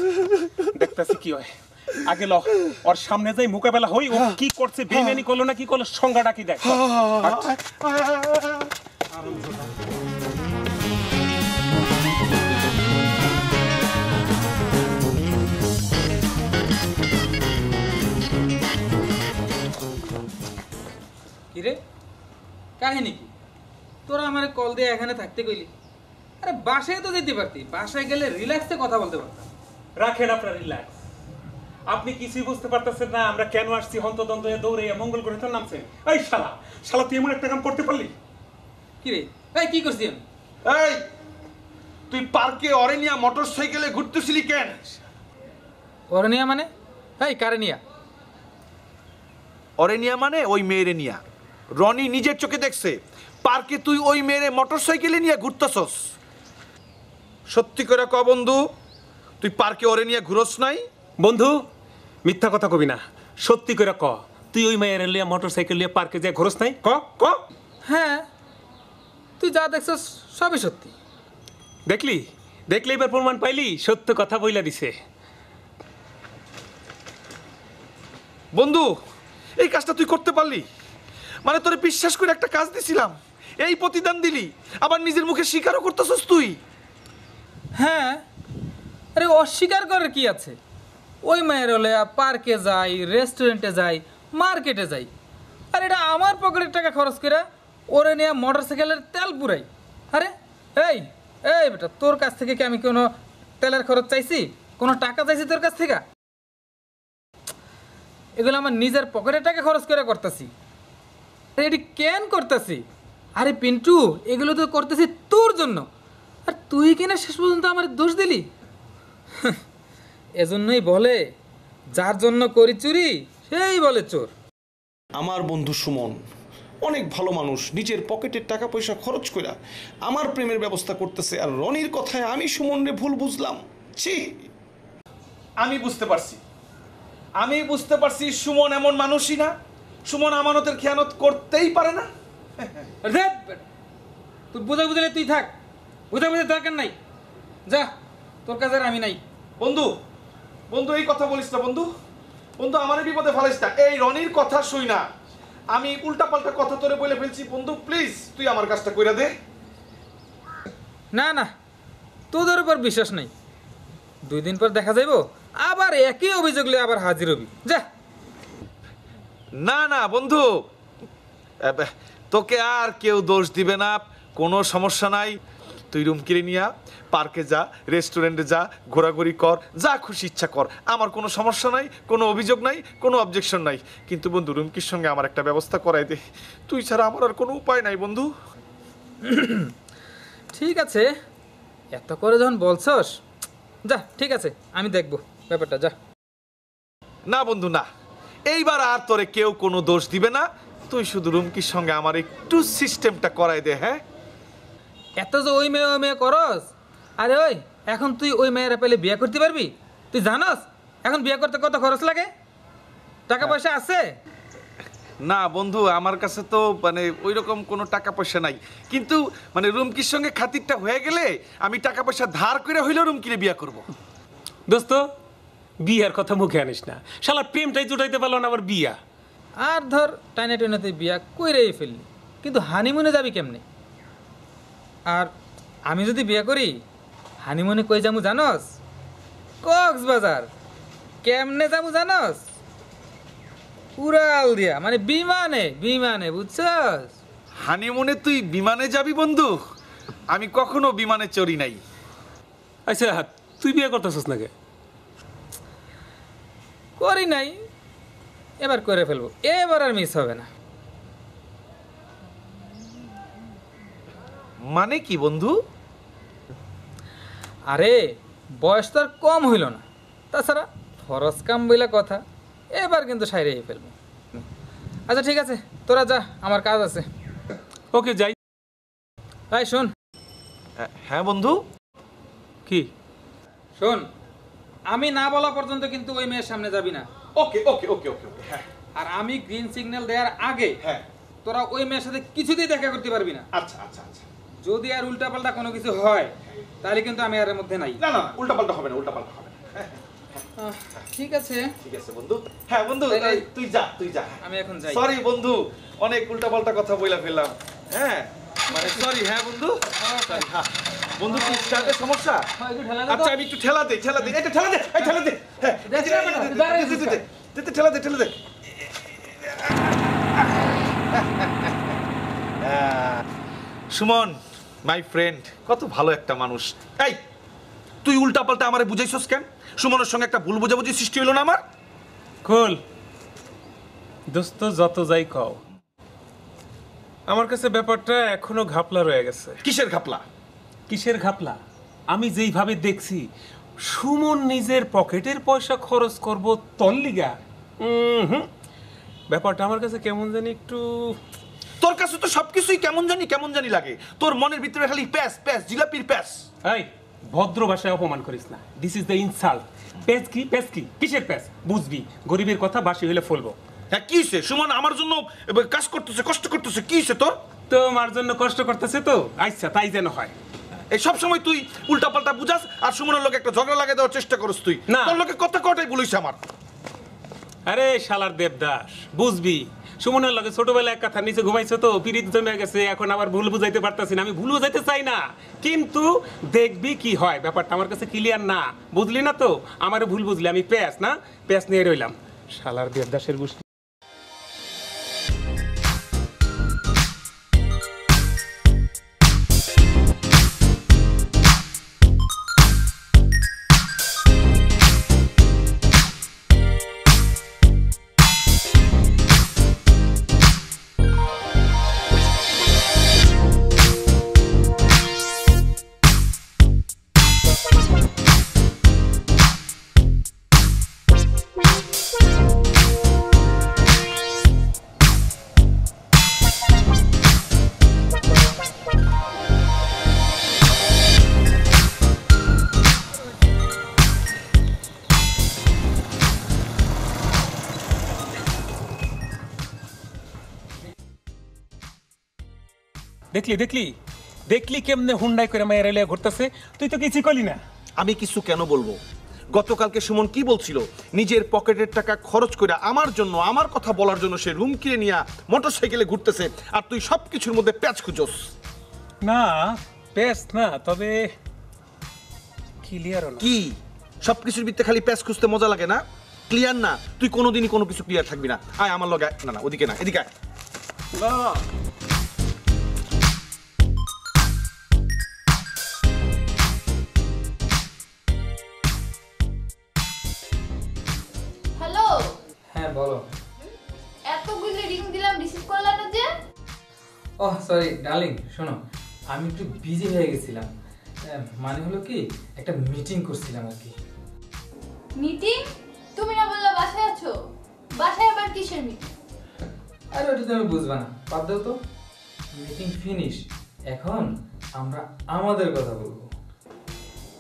দেখতাছি কি হয়। আগে ল, ওর সামনে যাই মোকাবেলা হই। ও কি করছে, বেঈমানি করলো না কি করলো, সংজ্ঞাটা কি দেখ। কিরে, কাহিনী কি? তোরা আমার কল দিয়ে এখানে থাকতে কইলি? আরে বাসায় তো যেতে পারতি, বাসায় গেলে রিল্যাক্সে কথা বলতে পারতাম। রাখেন আপনার রিল্যাক্স। আপনি কিছুই বুঝতে পারতেছেন না আমরা কেন আসছি। হন্তদন্ত হয়ে দৌড়ে মঙ্গল গ্রহে তোর নামছে। এই শালা, শালা তুই এমন একটা কাম করতে পারলি? কিরে, এই কি করছি আমি? এই, তুই পার্কে অরেনিয়া মোটরসাইকেলে ঘুরতেছিলি কেন? অরনিয়া মানে? এই কারেনিয়া। অরেনিয়া মানে ওই মেয়েরে নিয়া। রনি নিজের চোখে দেখছে পার্কে তুই ওই মেয়েরে মোটরসাইকেলে নিয়ে ঘুরতেছস। সত্যি করে ক বন্ধু, তুই পার্কে অরেনিয়া ঘুরস নাই? বন্ধু, মিথ্যা কথা কবি না, সত্যি করে ক, তুই ওই মায়ের লিয়া মোটরসাইকেল লিয়ে পার্কে যে ঘুরস নাই? ক ক। হ্যাঁ, তুই যা দেখছস সবই সত্যি। দেখলি দেখলি, এবার প্রমাণ পাইলি, সত্য কথা বইলা দিছে। বন্ধু, এই কাজটা তুই করতে পারলি? মানে তোরে বিশ্বাস করে একটা কাজ দিছিলাম, এই প্রতিদান দিলি, আবার নিজের মুখে স্বীকারও করতেছস তুই। হ্যাঁ, আরে অস্বীকার করার কি আছে? ওই মায়ের হলে পার্কে যাই, রেস্টুরেন্টে যাই, মার্কেটে যাই, আর এটা আমার পকেটের টাকা খরচ করে ওরে নিয়ে মোটরসাইকেলের তেল পুরাই। আরে এই এই বেটা, তোর কাছ থেকে কি আমি কোনো তেলের খরচ চাইছি, কোনো টাকা চাইছি তোর কাছ থেকে? এগুলো আমার নিজের পকেটের টাকা খরচ করে করতেছি। এটি কেন করতেছি? আরে পিন্টু, এগুলো তো করতেছি তোর জন্য, আর তুই কিনা শেষ পর্যন্ত আমার দোষ দিলি। এজন্যই বলে, যার জন্য করি চুরি সেই বলে চোর। আমার বন্ধু সুমন অনেক ভালো মানুষ, নিজের পকেটের টাকা পয়সা খরচ করে আমার প্রেমের ব্যবস্থা করতেছে, আর রনির কথায় আমি সুমনরে ভুল বুঝলাম। ছি, আমি বুঝতে পারছি সুমন এমন মানুষই না। সুমন আমানতের খেয়ানত করতেই পারে না। তুই বোঝা বুঝলে তুই থাক, বোঝা বুঝে দরকার নাই, যা, তোর কাছে আর আমি নাই। বন্ধু বন্ধু এই কথা বলিস না বন্ধু। বন্ধু, আমার বিপদে ফেলাইস না। এই রনির কথা শুই না, আমি উল্টা পাল্টা কথা তোরে বলে ফেলছি। বন্ধু প্লিজ, তুই আমার কাজটা কইরা দে। না না, তোদের উপর বিশ্বাস নাই। 2 দিন পর দেখা যাইব, আবার একই অভিযোগ লিয়ে আবার হাজির হবি। যা। না না বন্ধু, তোকে আর কেউ দোষ দিবে না, কোনো সমস্যা নাই। তুই রুম কিনে নিয়া পার্কে যা, রেস্টুরেন্টে যা, ঘোরাঘুরি কর, যা খুশি ইচ্ছা কর, আমার কোনো সমস্যা নাই, কোনো অভিযোগ নাই, কোনো অবজেকশন নাই। কিন্তু বন্ধু রুমকির সঙ্গে আমার একটা ব্যবস্থা করাই দে, তুই ছাড়া আমার আর কোনো উপায় নাই বন্ধু। ঠিক আছে, এত করে যখন বলছস, যা ঠিক আছে, আমি দেখবো ব্যাপারটা, যা। না বন্ধু না, এইবার আর তোরে কেউ কোনো দোষ দিবে না, তুই শুধু রুমকির সঙ্গে আমার একটু সিস্টেমটা করাই দে। হ্যাঁ, এত যে ওই মেয়ে করস, আরে ওই এখন তুই ওই মেয়েরা পেলে বিয়ে করতে পারবি? তুই জানস এখন বিয়ে করতে কত খরচ লাগে? টাকা পয়সা আছে? না বন্ধু, আমার কাছে তো মানে ওই রকম কোনো টাকা পয়সা নাই, কিন্তু মানে রুমকির সঙ্গে খাতিরটা হয়ে গেলে আমি টাকা পয়সা ধার করে হইলেও রুমকিরে বিয়ে করব। দোস্ত, বিয়ার কথা মুখে আনিস না, শালা প্রেমটাই জুটাইতে পারলো না আবার বিয়া। আর ধর টাইনে টেনেতে বিয়া কইরেই ফেললি, কিন্তু হানিমুনে যাবি কেমনে? আর আমি যদি বিয়ে করি, হানিমুনে কই যামু জানস? কক্সবাজার। কেমনে যামু জানস? উড়াল দিয়া, মানে বিমানে, বুঝছস? হানিমুনে তুই বিমানে যাবি বন্ধু? আমি কখনো বিমানে চড়ি নাই। আচ্ছা, তুই বিয়ে করতেছিস নাকি? করি নাই, এবার করে ফেলবো, এবার আর মিস হবে না। মানে কি বন্ধু? আরে বয়স তো আর কম হইল না, তাছাড়া ফরজ কাম বইলা কথা, এবার কিন্তু সাইরেই ফেলবো। আচ্ছা ঠিক আছে, তোরা যা, আমার কাজ আছে। ওকে, যাই। তাই শোন। হ্যাঁ বন্ধু। কি? শোন, আমি না বলা পর্যন্ত কিন্তু ওই মেয়ের সামনে যাবি না। ওকে ওকে ওকে ওকে ওকে। হ্যাঁ, আর আমি গ্রিন সিগন্যাল দেওয়ার আগে হ্যাঁ, তোরা ওই মেয়ের সাথে কিছুতেই দেখা করতে পারবি না। আচ্ছা আচ্ছা আচ্ছা। যদি আর উল্টাপাল্টা কোনো কিছু হয়, তাহলে কিন্তু আমি আর এর মধ্যে নাই। না না, উল্টাপাল্টা হবে না, উল্টাপাল্টা হবে না। ঠিক আছে, ঠিক আছে বন্ধু। হ্যাঁ বন্ধু, তাইলে তুই যা, তুই যা। আমি এখন যাই। সরি বন্ধু, অনেক উল্টাপাল্টা কথা বইলা ফেললাম। হ্যাঁ মানে সরি। হ্যাঁ বন্ধু, Sorry, হ্যাঁ। বন্ধু কি স্টার্টের সমস্যা? একটু ঠেলা দে তো। আচ্ছা আমি একটু ঠেলা দে, ঠেলা দে, এটা ঠেলা দে, এই ঠেলা দে। হ্যাঁ, দেখ না বেটা, তুই দাঁড়ায় আছিস কেন? দে ঠেলা দে, ঠেলা দে। সুমন মাই ফ্রেন্ড, কত ভালো একটা মানুষ। এই তুই উল্টাপাল্টা আমারে বুঝাইছস কেন? সুমনের সঙ্গে একটা ভুল বোঝাবুঝি সৃষ্টি হলো না আমার? খোল দোস্ত, যত যাই কও, আমার কাছে ব্যাপারটা এখনো ঘাপলা রয়ে গেছে। কিসের ঘাপলা? কিসের ঘাপলা? আমি যেইভাবে দেখছি সুমন নিজের পকেটের পয়সা খরচ করব তোর লিগা, ব্যাপারটা আমার কাছে কেমন জানি একটু। তোর কাছে তো সবকিছুই কেমন জানি লাগে। তোর মনের ভিতরে খালি প্যাস প্যাস, জিলাপির প্যাস। এই ভদ্র ভাষায় অপমান করিস না, দিস ইজ দ্য ইনসাল্ট। প্যাস কি, প্যাস কি, কিসের প্যাস? বুঝবি, গরিবের কথা বাসি হইলে ফলবো। হ্যাঁ কি হইছে? সুমন আমার জন্য কাজ করতেছে, কষ্ট করতেছে, কি হইছে তোর? তোমার জন্য কষ্ট করতেছে তো, আচ্ছা তাই যেন হয়। এই সব সময় তুই উল্টাপাল্টা বুঝাস আর সুমনের লোকে একটা ঝগড়া লাগিয়ে দেওয়ার চেষ্টা করিস তুই। না। তোর লোকে কথা কটাই বলিস আমার। আরে শালার দেবদাস, বুঝবি, সুমনের লগে ছোটবেলায় এক কথা নিচে ঘুমাইছো তো, পিরিত জমে গেছে, এখন আবার ভুল বুঝাইতে পারতাছি না। আমি ভুল বুঝাইতে চাই না, কিন্তু দেখবি কি হয়, ব্যাপারটা আমার কাছে ক্লিয়ার না, বুঝলি না তো? আমারও ভুল বুঝলি, আমি প্যাস না, প্যাস নিয়ে রইলাম। শালার দেবদাসের গোষ্ঠী। দেখলি দেখলি দেখলি কেমনে হুন্ডাই করে মায়ের এলিয়া ঘুরতেছে? তুই তো কিছুই করলি না। আমি কিছু কেন বলবো? গতকালকে সুমন কি বলছিল? নিজের পকেটের টাকা খরচ করে আমার জন্য, আমার কথা বলার জন্য সে রুম কিনে নিয়ে মোটরসাইকেলে ঘুরতেছে, আর তুই সবকিছুর মধ্যে প্যাচ খুঁজোস। না প্যাস না, তবে ক্লিয়ার না। কি সবকিছুর ভিতরে খালি প্যাচ খুঁজতে মজা লাগে না? ক্লিয়ার না? তুই কোনোদিনই কোনো কিছু ক্লিয়ার থাকবি না। আয় আমার লগে। না না, ওদিকে না, এদিকে আয়। না বলো। এতগুলো রিং দিলাম, রিসিভ করলা না যে? ওহ সরি ডার্লিং, শোনো আমি একটু বিজি হয়ে গেছিলাম। মানে হলো কি, একটা মিটিং করছিলাম আর কি। মিটিং? তুমি না বললা বাসায় আছো? বাসায় আবার কিসের মিটিং? আরে ওটা তুমি বুঝবা না, বাদ দাও তো। মিটিং ফিনিশ, এখন আমরা আমাদের কথা বলবো।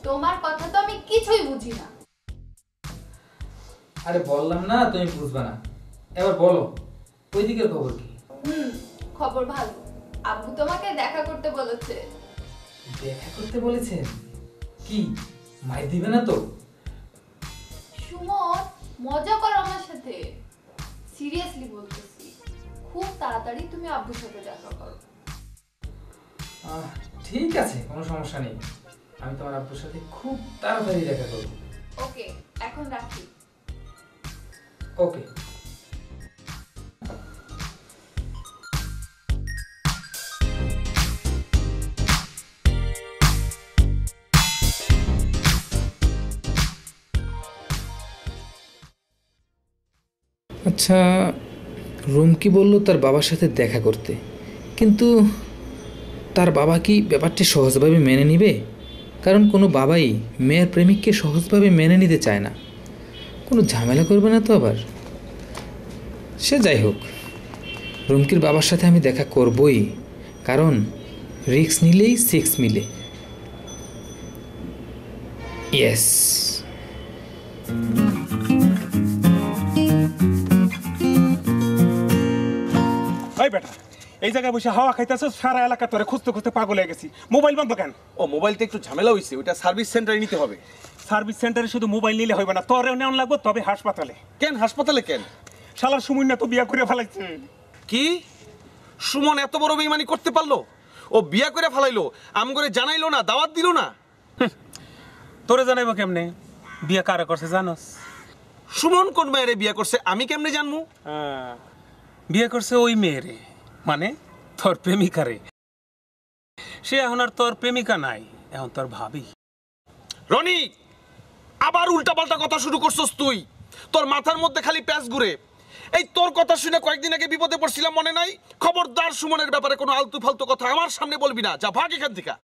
তোমার কথা তো আমি কিছুই বুঝি না। আরে বললাম না তুমি বুঝবা না, এবার বলো ওই দিকের খবর কি? খবর ভালো, আব্বু তোমাকে দেখা করতে বলেছে। দেখা করতে বলেছেন? কি মাই দিবে না তো? সুমন, মজা করো আমার সাথে, সিরিয়াসলি বলতেছি। খুব তাড়াতাড়ি তুমি আব্বুর সাথে দেখা করো। ঠিক আছে, কোনো সমস্যা নেই, আমি তোমার আব্বুর সাথে খুব তাড়াতাড়ি দেখা করব। ওকে, এখন রাখি। ওকে। আচ্ছা, রুমকি বলল তার বাবার সাথে দেখা করতে, কিন্তু তার বাবা কি ব্যাপারটি সহজভাবে মেনে নিবে? কারণ কোনো বাবাই মেয়ের প্রেমিককে সহজভাবে মেনে নিতে চায় না, কোনো ঝামেলা করবে না তো আবার। সে যাই হোক, রুমকির বাবার সাথে আমি দেখা করবই, কারণ রিস্ক নিলেই সিক্স মিলে। ইয়েস। এই বেটা, এই জায়গায় বসে হাওয়া খাইতেছ, সারা এলাকা তোরে খুঁজতে খুঁজতে পাগল হয়ে গেছি। মোবাইল বন্ধ কেন? ও মোবাইলটা একটু ঝামেলা হয়েছে, ওইটা সার্ভিস সেন্টারে নিতে হবে। সার্ভিস সেন্টারে শুধু মোবাইল নিলে হইবে না, তোরেও নেওয়া লাগবে, তবে হাসপাতালে। কেন হাসপাতালে কেন? শালার সুমন না তো বিয়া করে ফেলাইছে। কি? সুমন এত বড় বেইমানি করতে পারলো? ও বিয়া করে ফেলাইলো, আমগরে জানাইলো না, দাওয়াত দিল না? তোরে জানাইবো কেমনে বিয়া কারা করছে জানোস? সুমন কোন মেয়েরে বিয়া করছে আমি কেমনে জানবো? বিয়ে করছে ওই মেয়েরে, মানে তোর প্রেমিকারে। সে এখন আর তোর প্রেমিকা নাই, এখন তোর ভাবি। রনি, আবার উল্টাপাল্টা কথা শুরু করছস তুই। তোর মাথার মধ্যে খালি প্যাঁচ ঘুরে। এই তোর কথা শুনে কয়েকদিন আগে বিপদে পড়ছিলাম, মনে নাই? খবরদার সুমনের ব্যাপারে কোনো আলতু ফালতু কথা আমার সামনে বলবি না, যা ভাগ এখান থেকে।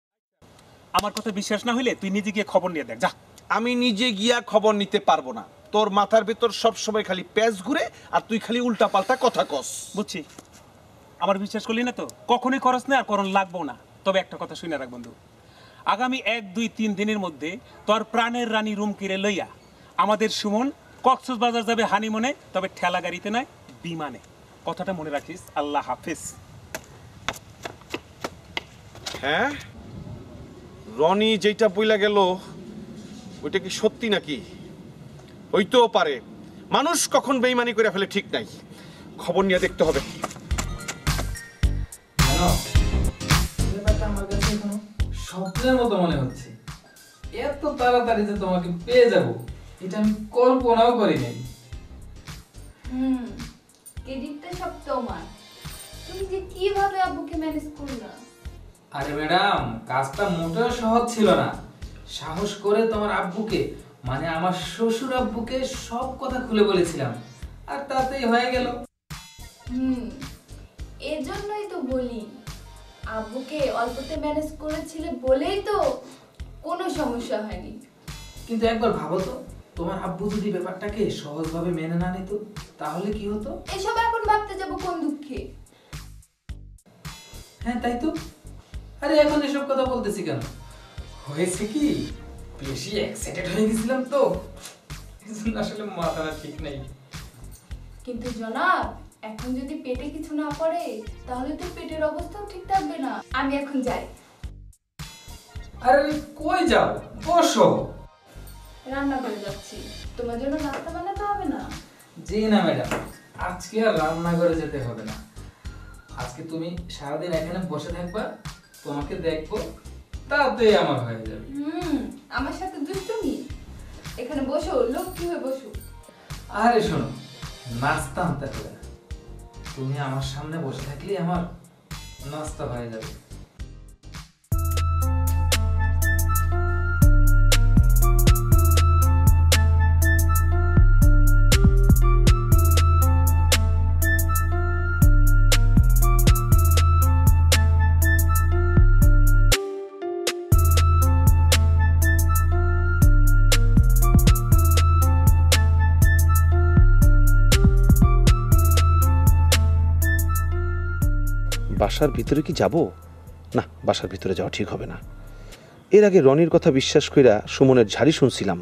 আমার কথা বিশ্বাস না হইলে তুই নিজে গিয়ে খবর নিয়ে দেখ, যা। আমি নিজে গিয়া খবর নিতে পারবো না, তোর মাথার ভেতর সব সময় খালি প্যাঁচ ঘুরে আর তুই খালি উল্টাপাল্টা কথা কস। বুঝছি, আমার বিশ্বাস করলি না তো কখনোই খরচ না, আর করণ লাগবো না। তবে একটা কথা শুনে রাখ বন্ধু, আগামী 1-2-3 দিনের মধ্যে তোর প্রাণের রানী রুমকিরে লইয়া আমাদের সুমন কক্সবাজার যাবে হানিমুনে, তবে ঠেলা গাড়িতে নয়, বিমানে। কথাটা মনে রাখিস। আল্লাহ হাফেজ। হ্যাঁ, রনি যেটা বইলা গেল ওইটা কি সত্যি নাকি? হইতেও পারে, মানুষ কখন বেইমানি করে ফেলে ঠিক নাই, খবর নিয়ে দেখতে হবে। ব্যাপারটা আমার কাছে এখনো স্বপ্নের মতো মনে হচ্ছে। এত তাড়াতাড়ি যে তোমাকে পেয়ে যাব, এটা আমি কল্পনাও করি নাই। ক্রেডিটটা সব তোমার। তুমি যে কিভাবে আব্বুকে ম্যানেজ করলা? আরে ম্যাডাম, কাজটা মোটেও সহজ ছিল না। সাহস করে তোমার আব্বুকে, মানে আমার শ্বশুর আব্বুকে সব কথা খুলে বলেছিলাম, আর তাতেই হয়ে গেল। এজন্যই তো বলি, আব্বুকে অল্পতে ম্যানেজ করেছিলে বলেই তো কোনো সমস্যা হয়নি। কিন্তু একবার ভাবো তো, তোমার আব্বু যদি ব্যাপারটাকে সহজভাবে মেনে না নিত, তাহলে কি হতো? এসব এখন ভাবতে যাব কোন দুঃখে? হ্যাঁ তাই তো। আরে এখন এসব কথা বলতেছি কেন? হয়েছে কি, বেশি এক্সাইটেড হয়ে গেছিলাম তো, এজন্য আসলে মাথাটা ঠিক নেই। কিন্তু জনাব, এখন যদি পেটে কিছু না পড়ে তাহলে তো পেটের অবস্থাও ঠিক থাকবে না। আমি এখন যাই। আরে কই যাও? বসো। রান্না করে যাচ্ছি, তোমার জন্য নাস্তা বানাতে হবে না? জি না ম্যাডাম, আজকে আর রান্নাঘরে যেতে হবে না। আজকে তুমি সারাদিন এখানে বসে থাকবা, তোমাকে দেখবো, তাতেই আমার হয়ে যাবে। আমার সাথে দুষ্টুমি? এখানে বসো, লক্ষ্মী হয়ে বসো। আরে শোনো, নাস্তা আনতে হবে না, তুমি আমার সামনে বসে থাকলেই আমার নাস্তা হয়ে যাবে। বাসার ভিতরে কি যাব? না, বাসার ভিতরে যাওয়া ঠিক হবে না। এর আগে রনির কথা বিশ্বাস কইরা সুমনের ঝাড়ি শুনছিলাম,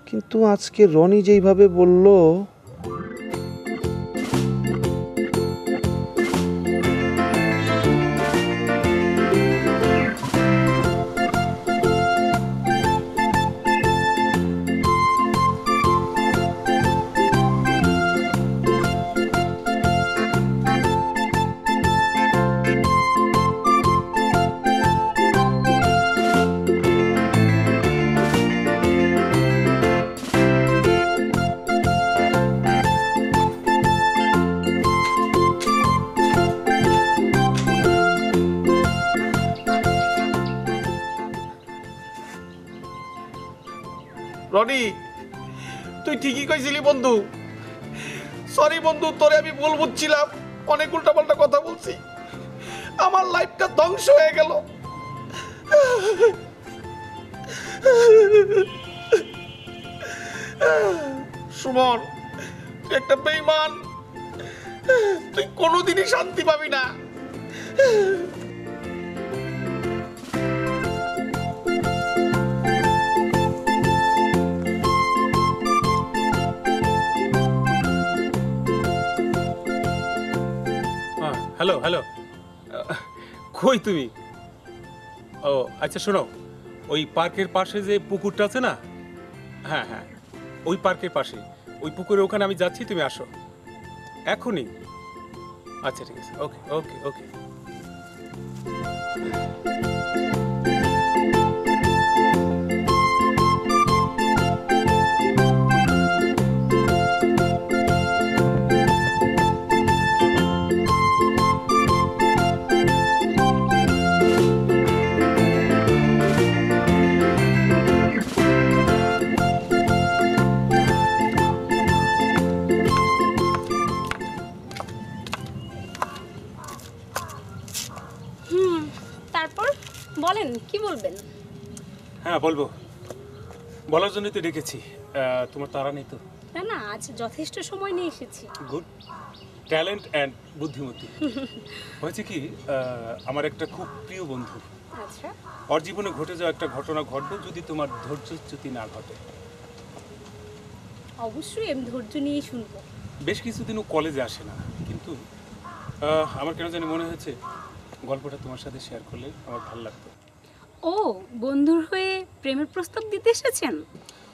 কিন্তু আজকে রনি যেইভাবে বলল, রনি, তুই ঠিকই কইছিলি বন্ধু। সরি বন্ধু, তোরে আমি ভুল বুঝছিলাম, অনেক উল্টাপাল্টা কথা বলছি, আমার লাইফটা ধ্বংস হয়ে গেল। সুমন, তুই একটা বেঈমান, তুই কোনোদিনই শান্তি পাবি না। হ্যালো হ্যালো, কই তুমি? ও আচ্ছা, শোনো, ওই পার্কের পাশে যে পুকুরটা আছে না, হ্যাঁ হ্যাঁ, ওই পার্কের পাশে, ওই পুকুরের ওখানে আমি যাচ্ছি, তুমি আসো এখনই। আচ্ছা ঠিক আছে, ওকে ওকে ওকে। বলেন, কি বলবেন? হ্যাঁ বলবো, বলার জন্যই তো ডেকেছি। তোমার তাড়া নেই তো? না না, আজ যথেষ্ট সময় নিয়ে এসেছি। গুড, ট্যালেন্ট অ্যান্ড বুদ্ধিমতী। হয়েছে কি, আমার একটা খুব প্রিয় বন্ধু, আচ্ছা, ওর জীবনে ঘটে যাওয়া একটা ঘটনা ঘটবে যদি তোমার ধৈর্যচ্যুতি না ঘটে। অবশ্যই আমি ধৈর্য নিয়েই শুনবো। বেশ কিছুদিনও কলেজে আসে না, কিন্তু আমার কেন জানি মনে হয়েছে গল্পটা তোমার সাথে শেয়ার করলে আমার ভালো লাগতো। ও, বন্ধুর হয়ে প্রেমের প্রস্তাব দিতে এসেছেন?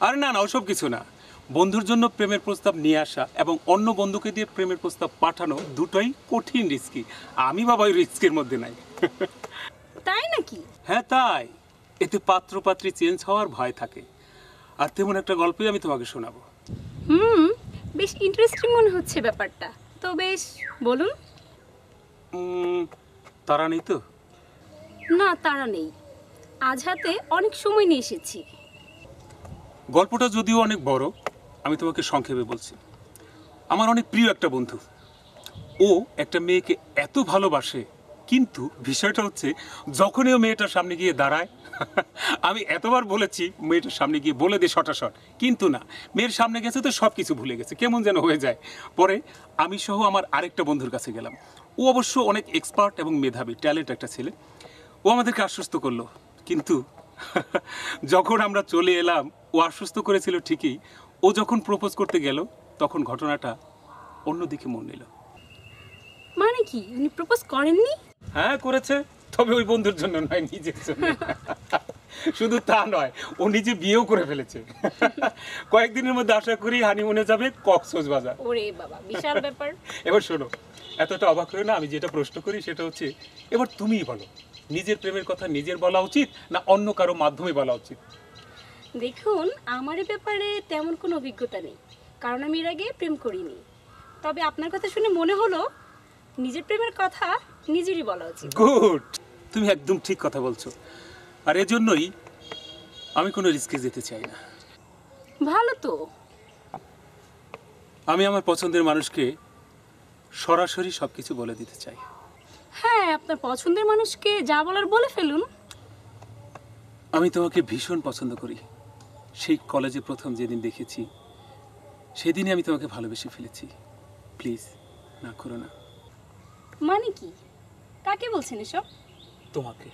আরে না না, ওসব কিছু না। বন্ধুর জন্য প্রেমের প্রস্তাব নিয়ে আসা এবং অন্য বন্ধুকে দিয়ে প্রেমের প্রস্তাব পাঠানো দুটোই কঠিন, রিস্কি। আমি বাবা ওই রিস্কের মধ্যে নাই। তাই নাকি? হ্যাঁ তাই, এতে পাত্র পাত্রী চেঞ্জ হওয়ার ভয় থাকে। আর তেমন একটা গল্পই আমি তোমাকে শোনাবো। বেশ ইন্টারেস্টিং মনে হচ্ছে ব্যাপারটা, তো বেশ বলুন। তারা নেই তো? না, তারা নেই, আজ হাতে অনেক সময় নিয়ে এসেছি। গল্পটা যদিও অনেক বড়, আমি তোমাকে সংক্ষেপে বলছি। আমার অনেক প্রিয় একটা বন্ধু, ও একটা মেয়েকে এত ভালোবাসে, কিন্তু বিষয়টা হচ্ছে যখনই ও মেয়েটার সামনে গিয়ে দাঁড়ায়, আমি এতবার বলেছি মেয়েটার সামনে গিয়ে বলে দে শটাশট, কিন্তু না, মেয়ের সামনে গেছে তো সব কিছু ভুলে গেছে, কেমন যেন হয়ে যায়। পরে আমি সহ আমার আরেকটা বন্ধুর কাছে গেলাম। ও অবশ্য অনেক এক্সপার্ট এবং মেধাবী, ট্যালেন্ট একটা ছেলে। ও আমাদেরকে আশ্বস্ত করলো, কিন্তু যখন আমরা চলে এলাম, ও আশ্বস্ত করেছিল ঠিকই, ও যখন প্রপোজ করতে গেল তখন ঘটনাটা অন্যদিকে মন নিল। মানে কি, উনি প্রপোজ করেননি? হ্যাঁ করেছে, তবে ওই বন্ধুর জন্য নয়, নিজের জন্য। শুধু তা নয়, ও নিজে বিয়েও করে ফেলেছে। কয়েকদিনের মধ্যে আশা করি হানিমুনে যাবে কক্সবাজার। ওরে বাবা, বিশাল ব্যাপার। এবার শোনো, এতটা অবাক হয়ে না, আমি যেটা প্রশ্ন করি সেটা হচ্ছে, এবার তুমিই বলো, নিজের প্রেমের কথা নিজের বলা উচিত না অন্য কারো মাধ্যমে বলা উচিত? দেখুন, আমার এই ব্যাপারে তেমন কোনো অভিজ্ঞতা নেই, কারণ আমি এর আগে প্রেম করিনি। তবে আপনার কথা শুনে মনে হলো নিজের প্রেমের কথা নিজেরই বলা উচিত। গুড, তুমি একদম ঠিক কথা বলছো। আর এজন্যই আমি কোনো রিস্কে যেতে চাই না। ভালো তো। আমি আমার পছন্দের মানুষকে সরাসরি সবকিছু বলে দিতে চাই। হ্যাঁ, আপনার পছন্দের মানুষকে যা বলার বলে ফেলুন। আমি তোমাকে ভীষণ পছন্দ করি। সেই কলেজে প্রথম যেদিন দেখেছি, সেদিনই আমি তোমাকে ভালোবেসে ফেলেছি। প্লিজ না করো না। মানে কি? কাকে বলছেন এসব? তোমাকে